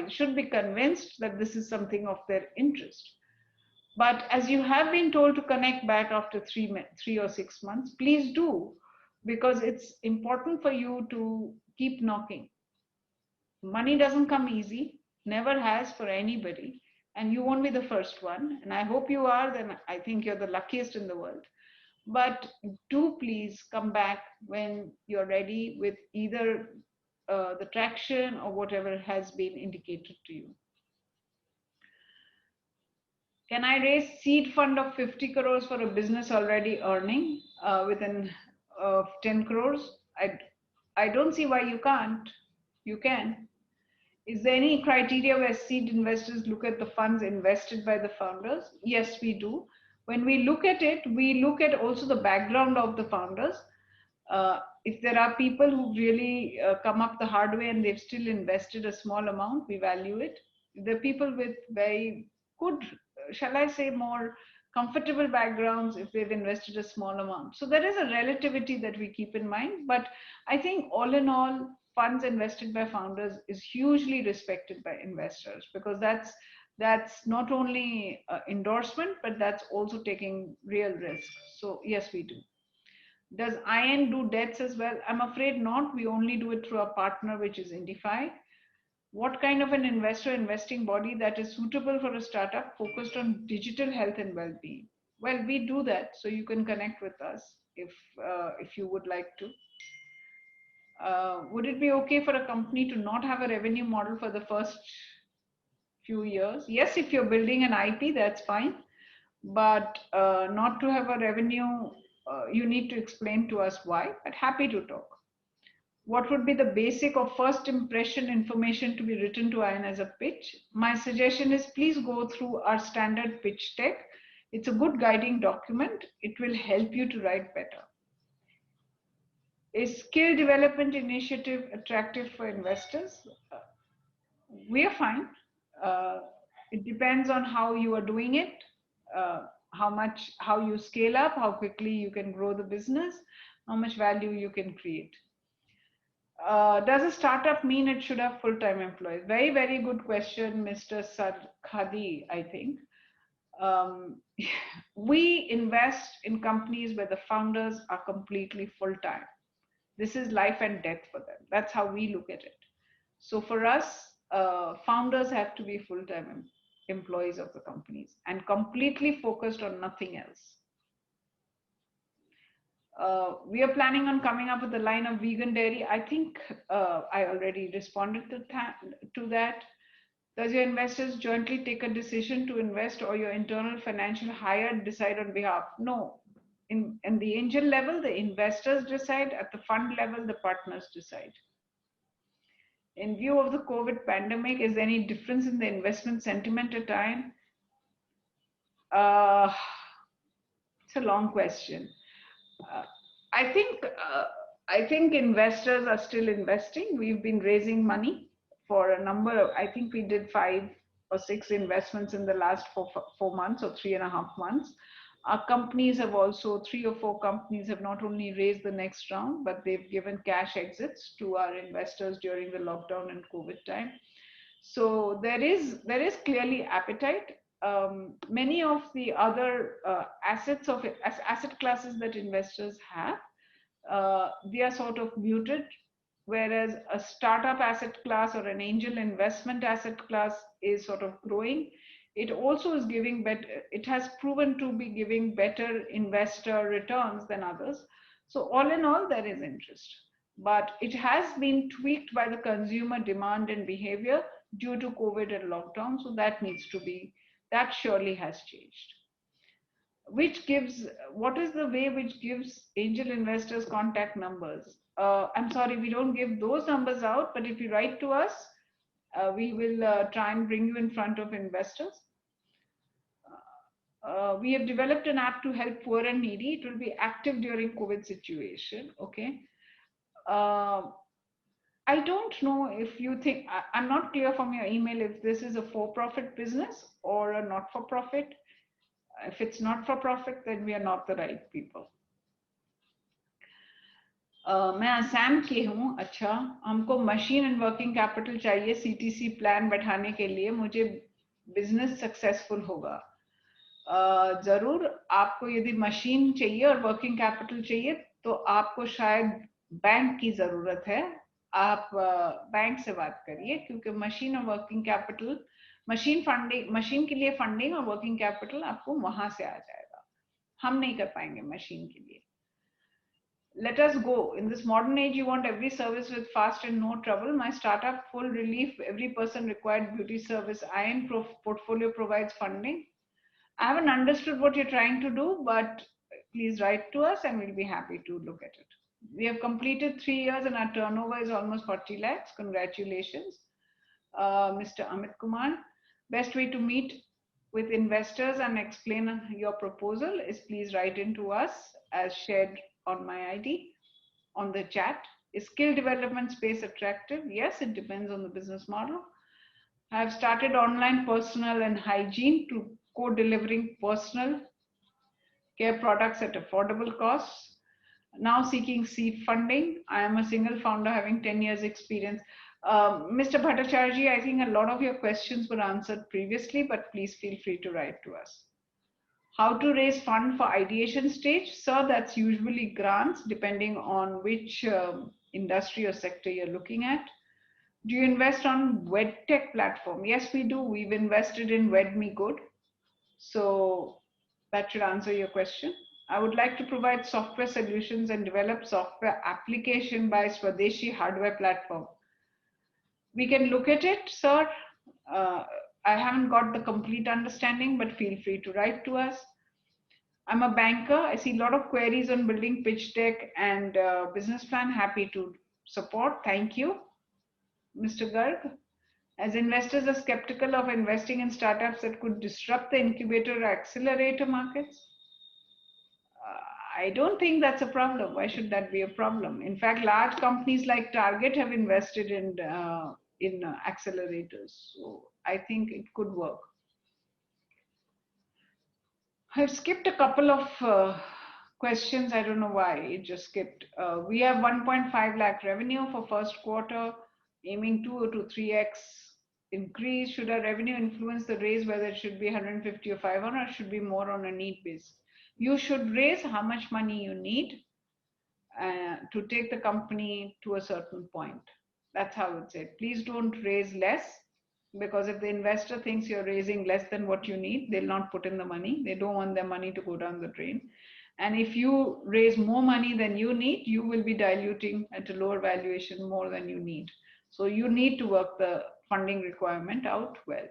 should be convinced that this is something of their interest. But as you have been told to connect back after 3 or 6 months, please do, because it's important for you to keep knocking. Money doesn't come easy, never has for anybody, and you won't be the first one. And I hope you are, then I think you're the luckiest in the world. But do please come back when you're ready with either the traction or whatever has been indicated to you. Can I raise seed fund of 50 crores for a business already earning within 10 crores? I don't see why you can't. You can. Is there any criteria where seed investors look at the funds invested by the founders? Yes, we do. When we look at it, we look at also the background of the founders. If there are people who really come up the hard way and they've still invested a small amount, we value it. The people with very good, shall I say, more comfortable backgrounds, if they've invested a small amount. So there is a relativity that we keep in mind. But I think all in all, funds invested by founders is hugely respected by investors, because that's not only endorsement, but that's also taking real risk. So yes, we do. Does IN do debts as well? I'm afraid not. We only do it through a partner, which is Indify. What kind of an investing body that is suitable for a startup focused on digital health and well-being? Well, we do that, so you can connect with us if you would like to. Would it be okay for a company to not have a revenue model for the first few years? Yes, if you're building an IP, that's fine. But not to have a revenue, you need to explain to us why, but happy to talk. What would be the basic or first impression information to be written to IN as a pitch? My suggestion is please go through our standard pitch deck. It's a good guiding document. It will help you to write better. Is skill development initiative attractive for investors? We are fine. It depends on how you are doing it, how you scale up, how quickly you can grow the business, how much value you can create. Does a startup mean it should have full-time employees? Very, very good question, Mr. Sadkhadi, I think. We invest in companies where the founders are completely full-time. This is life and death for them. That's how we look at it. So for us, founders have to be full-time employees of the companies and completely focused on nothing else. We are planning on coming up with a line of vegan dairy. I think I already responded to that. Does your investors jointly take a decision to invest, or your internal financial hire decide on behalf? No. In the angel level, the investors decide. At the fund level, the partners decide. In view of the COVID pandemic, is there any difference in the investment sentiment at time? It's a long question. I think investors are still investing. We've been raising money for a number of, I think we did 5 or 6 investments in the last 4 months or 3.5 months. Our companies have also, 3 or 4 companies have not only raised the next round, but they've given cash exits to our investors during the lockdown and COVID time. So there is clearly appetite. Many of the other asset classes that investors have, they are sort of muted, whereas a startup asset class or an angel investment asset class is sort of growing. It also is giving better, it has proven to be giving better investor returns than others. So all in all, there is interest, but it has been tweaked by the consumer demand and behavior due to COVID and lockdown. So that surely has changed. What is the way which gives angel investors contact numbers? I'm sorry, we don't give those numbers out, but if you write to us, we will try and bring you in front of investors. We have developed an app to help poor and needy. It will be active during COVID situation. Okay. I don't know if you think, I'm not clear from your email if this is a for-profit business or a not-for-profit. If it's not for profit, then we are not the right people. मैं असम के हूँ. अच्छा, हमको machine and working capital चाहिए CTC plan बैठाने के लिए. मुझे बिजनेस सक्सेसफुल होगा. जरूर. आपको यदि मशीन चाहिए और वर्किंग कैपिटल चाहिए तो आपको शायद बैंक की जरूरत है. आप बैंक से बात करिए, क्योंकि मशीन और वर्किंग कैपिटल, मशीन के लिए फंडिंग और वर्किंग कैपिटल आपको वहां से आ जाएगा. हम नहीं कर पाएंगे मशीन के लिए. Let us go. In this modern age, you want every service with fast and no trouble. My startup, full relief, every person required beauty service. IN portfolio provides funding. I haven't understood what you're trying to do, but please write to us and we'll be happy to look at it. We have completed 3 years and our turnover is almost 40 lakhs. Congratulations, Mr. Amit Kumar. Best way to meet with investors and explain your proposal is please write into us as shared on my ID on the chat. Is skill development space attractive? Yes, it depends on the business model. I have started online personal and hygiene to co-delivering personal care products at affordable costs. Now seeking seed funding. I am a single founder having 10 years experience. Mr. Bhattacharya, I think a lot of your questions were answered previously, but please feel free to write to us. How to raise fund for ideation stage? Sir, that's usually grants depending on which industry or sector you're looking at. Do you invest on WedTech platform? Yes, we do. We've invested in WedMeGood. So that should answer your question. I would like to provide software solutions and develop software application by Swadeshi hardware platform. We can look at it, sir. I haven't got the complete understanding, but feel free to write to us. I'm a banker. I see a lot of queries on building pitch deck and business plan. Happy to support. Thank you, Mr. Garg. As investors are skeptical of investing in startups that could disrupt the incubator or accelerator markets, I don't think that's a problem. Why should that be a problem? In fact, large companies like Target have invested in accelerators. So I think it could work. I've skipped a couple of questions. I don't know why it just skipped. We have 1.5 lakh revenue for first quarter, aiming 2 to 3x increase. Should our revenue influence the raise, whether it should be 150 or 500, or should be more on a need basis? You should raise how much money you need to take the company to a certain point. That's how I would say. Please don't raise less, because if the investor thinks you're raising less than what you need, they'll not put in the money. They don't want their money to go down the drain. And if you raise more money than you need, you will be diluting at a lower valuation more than you need. So you need to work the funding requirement out well.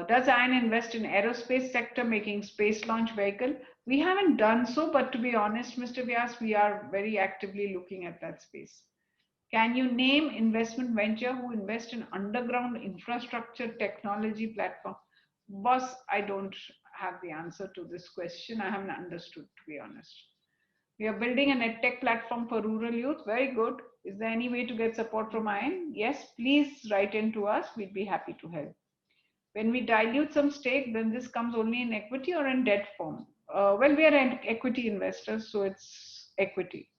Does IAN invest in aerospace sector making space launch vehicle? We haven't done so, but to be honest, Mr. Vyas, we are very actively looking at that space. Can you name investment venture who invest in underground infrastructure technology platform? Boss, I don't have the answer to this question. I haven't understood, to be honest. We are building an edtech platform for rural youth. Very good. Is there any way to get support from IAN? Yes, please write in to us. We'd be happy to help. When we dilute some stake, then this comes only in equity or in debt form? Well, we are an equity investors, so it's equity.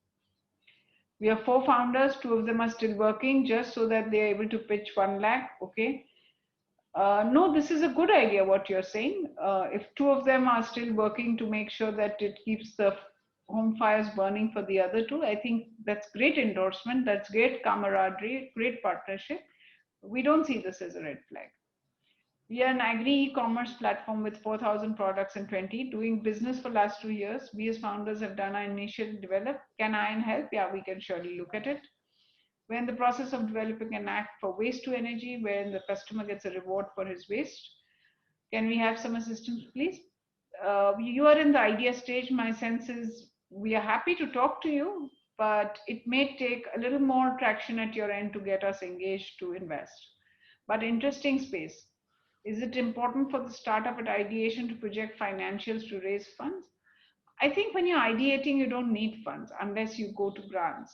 We have 4 founders, 2 of them are still working just so that they are able to pitch 1 lakh. Okay. No, this is a good idea what you're saying. If 2 of them are still working to make sure that it keeps the home fires burning for the other 2, I think that's great endorsement. That's great camaraderie, great partnership. We don't see this as a red flag. We are an agri e-commerce platform with 4,000 products and 20 doing business for last 2 years. We as founders have done our initial develop. Can IAN help? Yeah, we can surely look at it. We're in the process of developing an app for waste to energy, wherein the customer gets a reward for his waste. Can we have some assistance, please? You are in the idea stage. My sense is we are happy to talk to you, but it may take a little more traction at your end to get us engaged to invest. But interesting space. Is it important for the startup at ideation to project financials to raise funds? I think when you're ideating, you don't need funds unless you go to grants.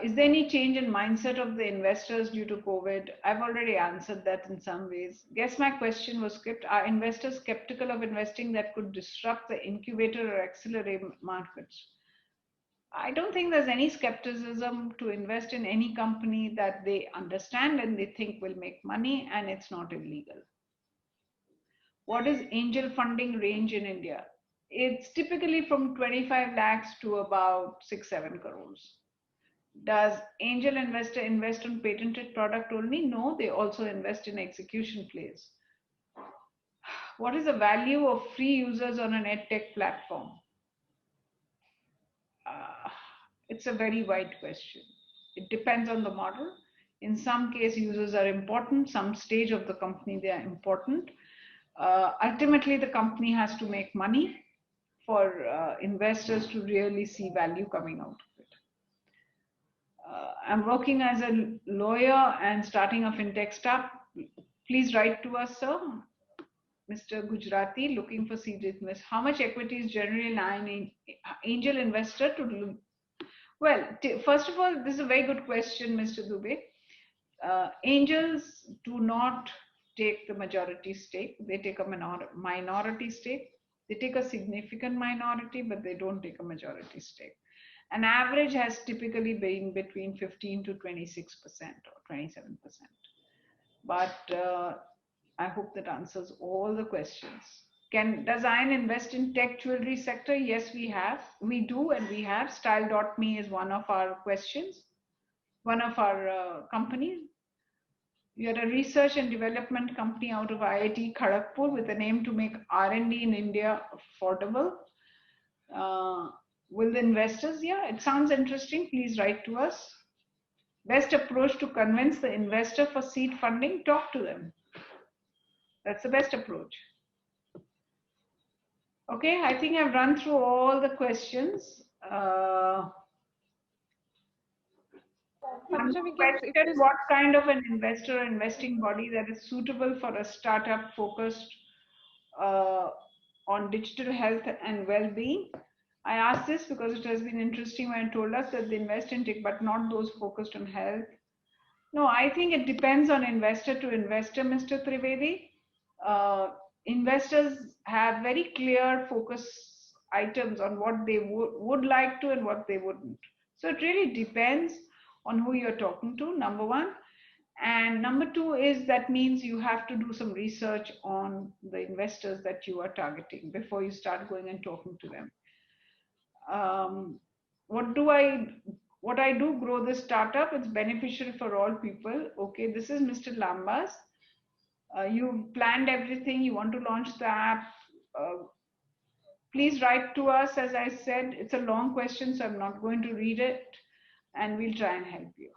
Is there any change in mindset of the investors due to COVID? I've already answered that in some ways. Guess my question was skipped. Are investors skeptical of investing that could disrupt the incubator or accelerate markets? I don't think there's any skepticism to invest in any company that they understand and they think will make money and it's not illegal. What is angel funding range in India? It's typically from 25 lakhs to about 6-7 crores. Does angel investor invest on patented product only? No, they also invest in execution plays. What is the value of free users on an edtech platform? It's a very wide question. It depends on the model. In some case, users are important. Some stage of the company, they are important. Ultimately, the company has to make money for investors to really see value coming out of it. I'm working as a lawyer and starting a fintech startup. Please write to us, sir. Mr. Gujarati, looking for seed invest. How much equity is generally an angel investor to? Well, first of all, this is a very good question, Mr. Dubey. Angels do not take the majority stake. They take a minority stake. They take a significant minority, but they don't take a majority stake. An average has typically been between 15 to 26% or 27%. But I hope that answers all the questions. Does Ion invest in tech jewelry sector? Yes, we have. We do, and we have. Style.me is one of our questions, one of our companies. We are a research and development company out of IIT Kharagpur with an aim to make R&D in India affordable. Will the investors? Yeah, it sounds interesting. Please write to us. Best approach to convince the investor for seed funding? Talk to them. That's the best approach. Okay, I think I've run through all the questions. I'm questioned what kind of an investor or investing body that is suitable for a startup focused on digital health and well-being. I asked this because it has been interesting when told us that they invest in tech, but not those focused on health. No, I think it depends on investor to investor, Mr. Trivedi. Investors have very clear focus items on what they would like to and what they wouldn't. So it really depends on who you're talking to, number one. And number two is that means you have to do some research on the investors that you are targeting before you start going and talking to them. What I do grow this startup, it's beneficial for all people. Okay, this is Mr. Lambas. You planned everything, you want to launch the app. Please write to us. As I said, it's a long question, so I'm not going to read it, and we'll try and help you.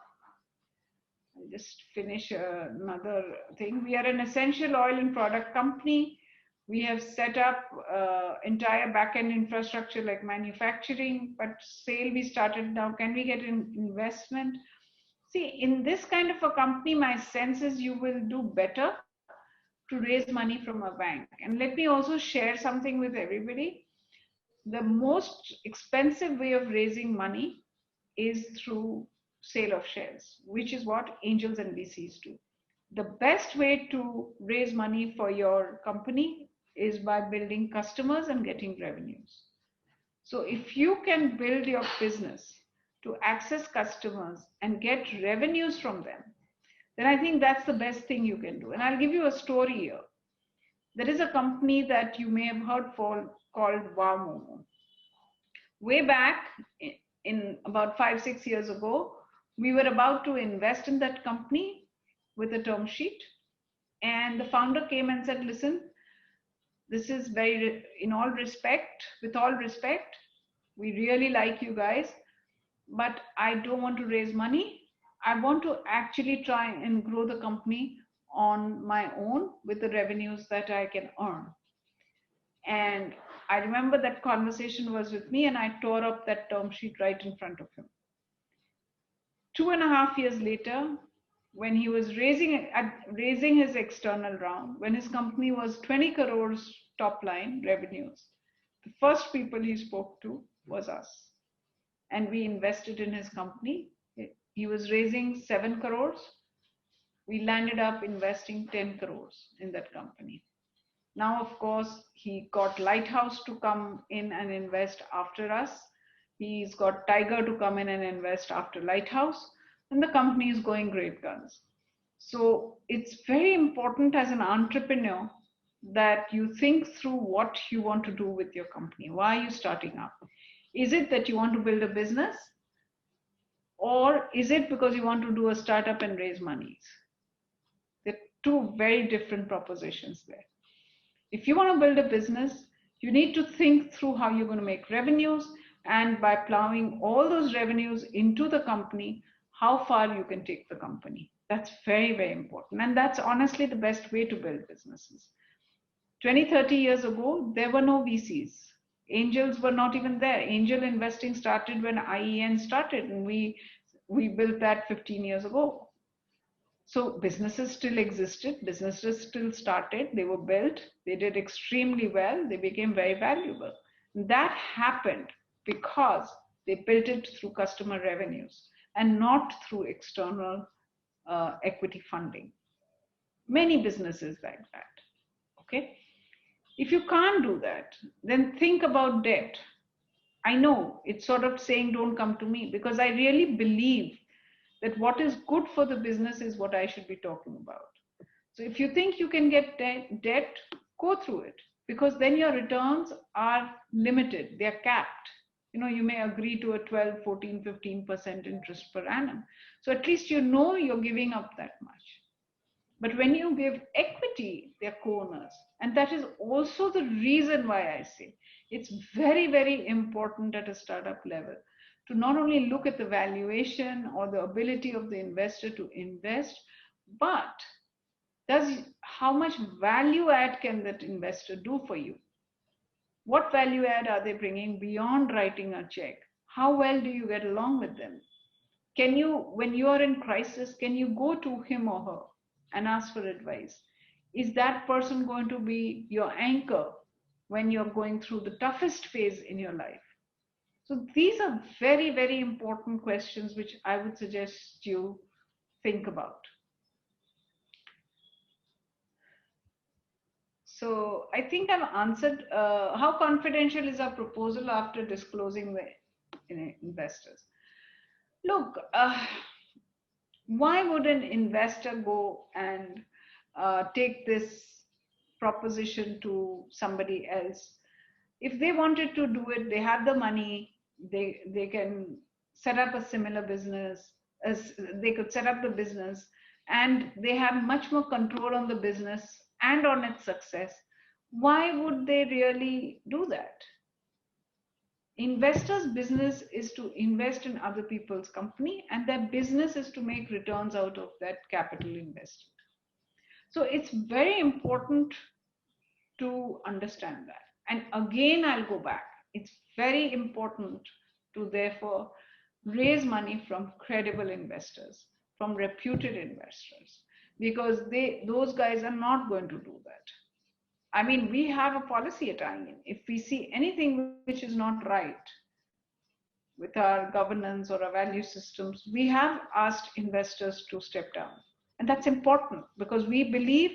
I'll just finish another thing. We are an essential oil and product company. We have set up entire back-end infrastructure like manufacturing, but sale we started now. Can we get an investment? See, in this kind of a company, my sense is you will do better to raise money from a bank. And let me also share something with everybody. The most expensive way of raising money is through sale of shares, which is what angels and VCs do. The best way to raise money for your company is by building customers and getting revenues. So if you can build your business to access customers and get revenues from them, then I think that's the best thing you can do. And I'll give you a story here. There is a company that you may have heard called Wow Momo. Way back in about 5-6 years ago, we were about to invest in that company with a term sheet. And the founder came and said, listen, this is very, with all respect, we really like you guys, but I don't want to raise money. I want to actually try and grow the company on my own with the revenues that I can earn. And I remember that conversation was with me, and I tore up that term sheet right in front of him. 2.5 years later, when he was raising his external round, when his company was 20 crores top line revenues, the first people he spoke to was us. And we invested in his company he was raising 7 crores. We landed up investing 10 crores in that company. Now, of course, he got Lighthouse to come in and invest after us. He's got Tiger to come in and invest after Lighthouse, and the company is going great guns. So it's very important as an entrepreneur that you think through what you want to do with your company. Why are you starting up? Is it that you want to build a business? Or is it because you want to do a startup and raise monies? There are two very different propositions there. If you want to build a business, you need to think through how you're going to make revenues, and by plowing all those revenues into the company, how far you can take the company. That's very, very important. And that's honestly the best way to build businesses. 20, 30 years ago, there were no VCs. Angels were not even there. Angel investing started when IEN started, and we built that 15 years ago. So businesses still existed, businesses still started, they were built, they did extremely well, they became very valuable. That happened because they built it through customer revenues and not through external equity funding. Many businesses like that, okay? If you can't do that, then think about debt. I know it's sort of saying don't come to me, because I really believe that what is good for the business is what I should be talking about. So if you think you can get debt, go through it, because then your returns are limited, they're capped. You know, you may agree to a 12, 14, 15% interest per annum. So at least you know you're giving up that much. But when you give equity, they're co-owners. And that is also the reason why I say it's very, very important at a startup level to not only look at the valuation or the ability of the investor to invest, but how much value add can that investor do for you? What value add are they bringing beyond writing a check? How well do you get along with them? Can you, when you are in crisis, can you go to him or her and ask for advice? Is that person going to be your anchor when you're going through the toughest phase in your life? So these are very, very important questions which I would suggest you think about. So I think I've answered how confidential is our proposal after disclosing the investors. Look, why would an investor go and take this proposition to somebody else? If they wanted to do it, they have the money, they can set up a similar business, as they could set up the business, and they have much more control on the business and on its success. Why would they really do that? Investors' business is to invest in other people's company, and their business is to make returns out of that capital invested. So it's very important to understand that. And again, I'll go back. It's very important to therefore raise money from credible investors, from reputed investors, because those guys are not going to do that. I mean, we have a policy at IIN. If we see anything which is not right with our governance or our value systems, we have asked investors to step down. And that's important, because we believe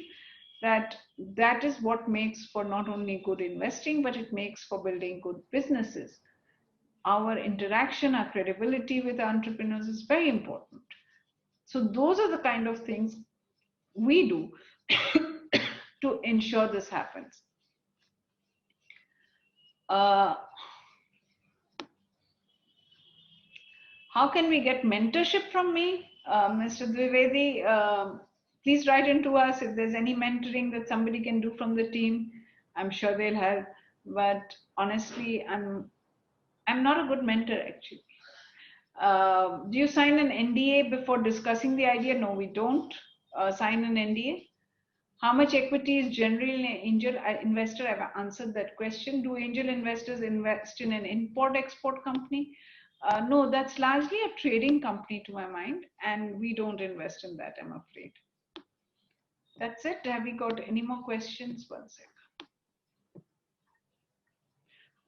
that that is what makes for not only good investing, but it makes for building good businesses. Our interaction, our credibility with entrepreneurs is very important. So those are the kind of things we do to ensure this happens. How can we get mentorship from me? Mr. Dwivedi, please write into us if there's any mentoring that somebody can do from the team. I'm sure they'll help, but honestly, I'm not a good mentor actually. Do you sign an NDA before discussing the idea? No, we don't sign an NDA. How much equity is generally an angel investor? I've answered that question. Do angel investors invest in an import-export company? No, that's largely a trading company to my mind, and we don't invest in that, I'm afraid. That's it. Have we got any more questions? One sec.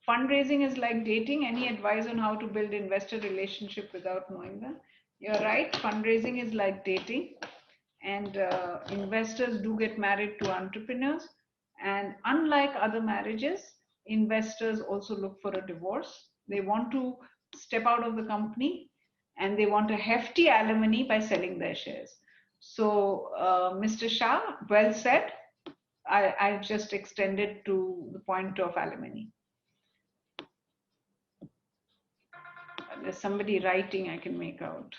Fundraising is like dating. Any advice on how to build investor relationship without knowing them? You're right, fundraising is like dating, and investors do get married to entrepreneurs. And unlike other marriages, investors also look for a divorce. They want to step out of the company and they want a hefty alimony by selling their shares. So, Mr. Shah, well said. I just extended to the point of alimony. There's somebody writing, I can make out.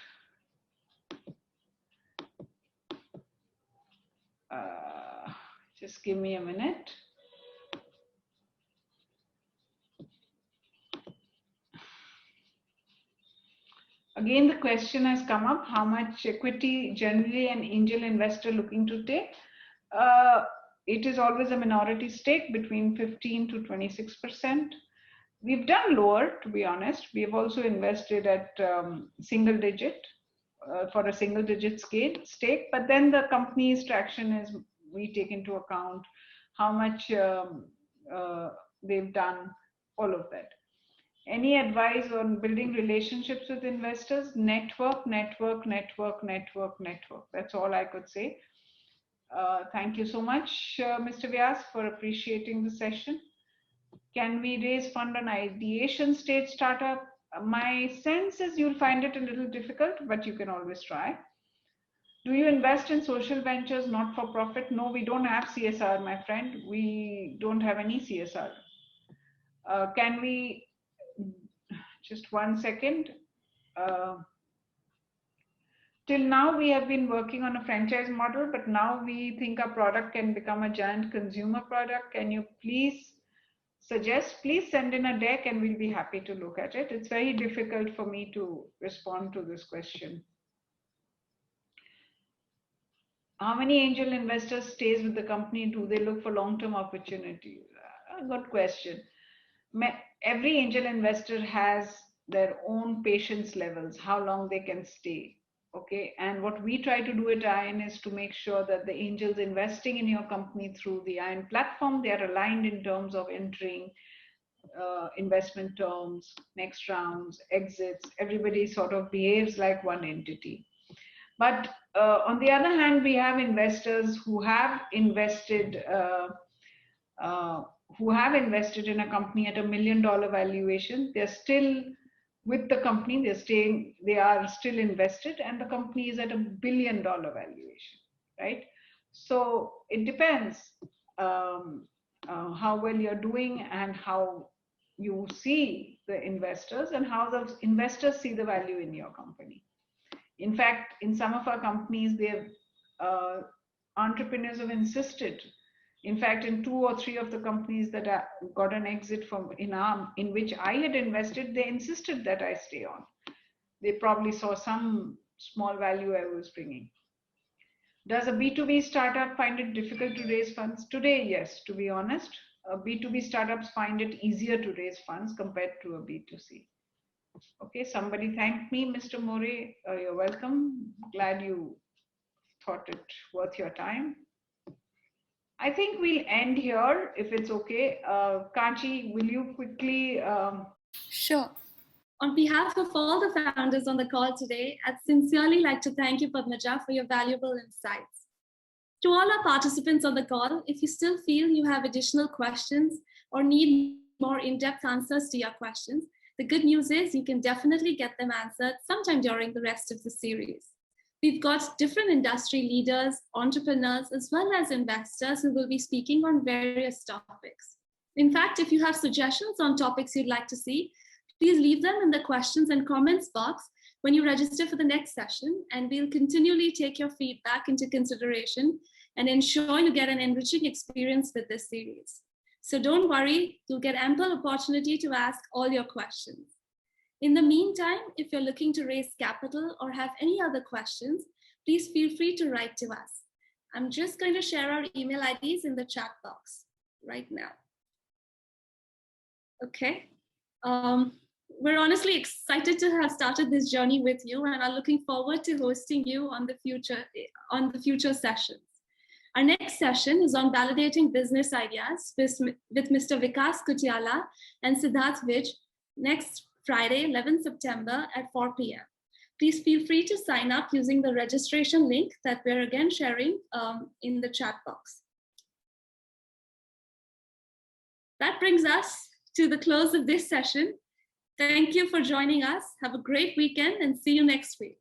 Just give me a minute. Again, the question has come up, how much equity generally an angel investor looking to take? It is always a minority stake between 15 to 26%. We've done lower, to be honest. We have also invested at single digit for a single digit stake, but then the company's traction is, we take into account how much they've done, all of that. Any advice on building relationships with investors? Network, network, network, network, network. That's all I could say. Thank you so much, Mr. Vyas, for appreciating the session. Can we raise fund on ideation stage startup? My sense is you'll find it a little difficult, but you can always try. Do you invest in social ventures, not for profit? No, we don't have CSR, my friend. We don't have any CSR. Can we, just 1 second. Till now, we have been working on a franchise model, but now we think our product can become a giant consumer product. Can you please suggest? Please send in a deck and we'll be happy to look at it. It's very difficult for me to respond to this question. How many angel investors stays with the company? Do they look for long-term opportunities? Good question. Every angel investor has their own patience levels, how long they can stay. Okay, and what we try to do at ION is to make sure that the angels investing in your company through the ION platform, they are aligned in terms of entering investment terms, next rounds, exits. Everybody sort of behaves like one entity. But on the other hand, we have investors who have invested in a company at $1 million valuation. They're still with the company, they are still invested, and the company is at $1 billion valuation, right? So it depends how well you're doing and how you see the investors and how the investors see the value in your company. In fact, in some of our companies, entrepreneurs have insisted. In fact, in 2 or 3 of the companies that got an exit from in which I had invested, they insisted that I stay on. They probably saw some small value I was bringing. Does a B2B startup find it difficult to raise funds? Today, yes, to be honest. B2B startups find it easier to raise funds compared to a B2C. Okay, somebody thanked me, Mr. More. You're welcome. Glad you thought it worth your time. I think we'll end here if it's okay. Kanchi, will you quickly? Sure. On behalf of all the founders on the call today, I'd sincerely like to thank you, Padmaja, for your valuable insights. To all our participants on the call, if you still feel you have additional questions or need more in-depth answers to your questions, the good news is you can definitely get them answered sometime during the rest of the series. We've got different industry leaders, entrepreneurs, as well as investors who will be speaking on various topics. In fact, if you have suggestions on topics you'd like to see, please leave them in the questions and comments box when you register for the next session, and we'll continually take your feedback into consideration and ensure you get an enriching experience with this series. So don't worry, you'll get ample opportunity to ask all your questions. In the meantime, if you're looking to raise capital or have any other questions, please feel free to write to us. I'm just going to share our email IDs in the chat box right now. Okay. We're honestly excited to have started this journey with you and are looking forward to hosting you on the future sessions. Our next session is on validating business ideas with Mr. Vikas Kutiala and Siddharth Vij next Friday, 11 September at 4 p.m. please feel free to sign up using the registration link that we're again sharing in the chat box. That brings us to the close of this session. Thank you for joining us. Have a great weekend and see you next week.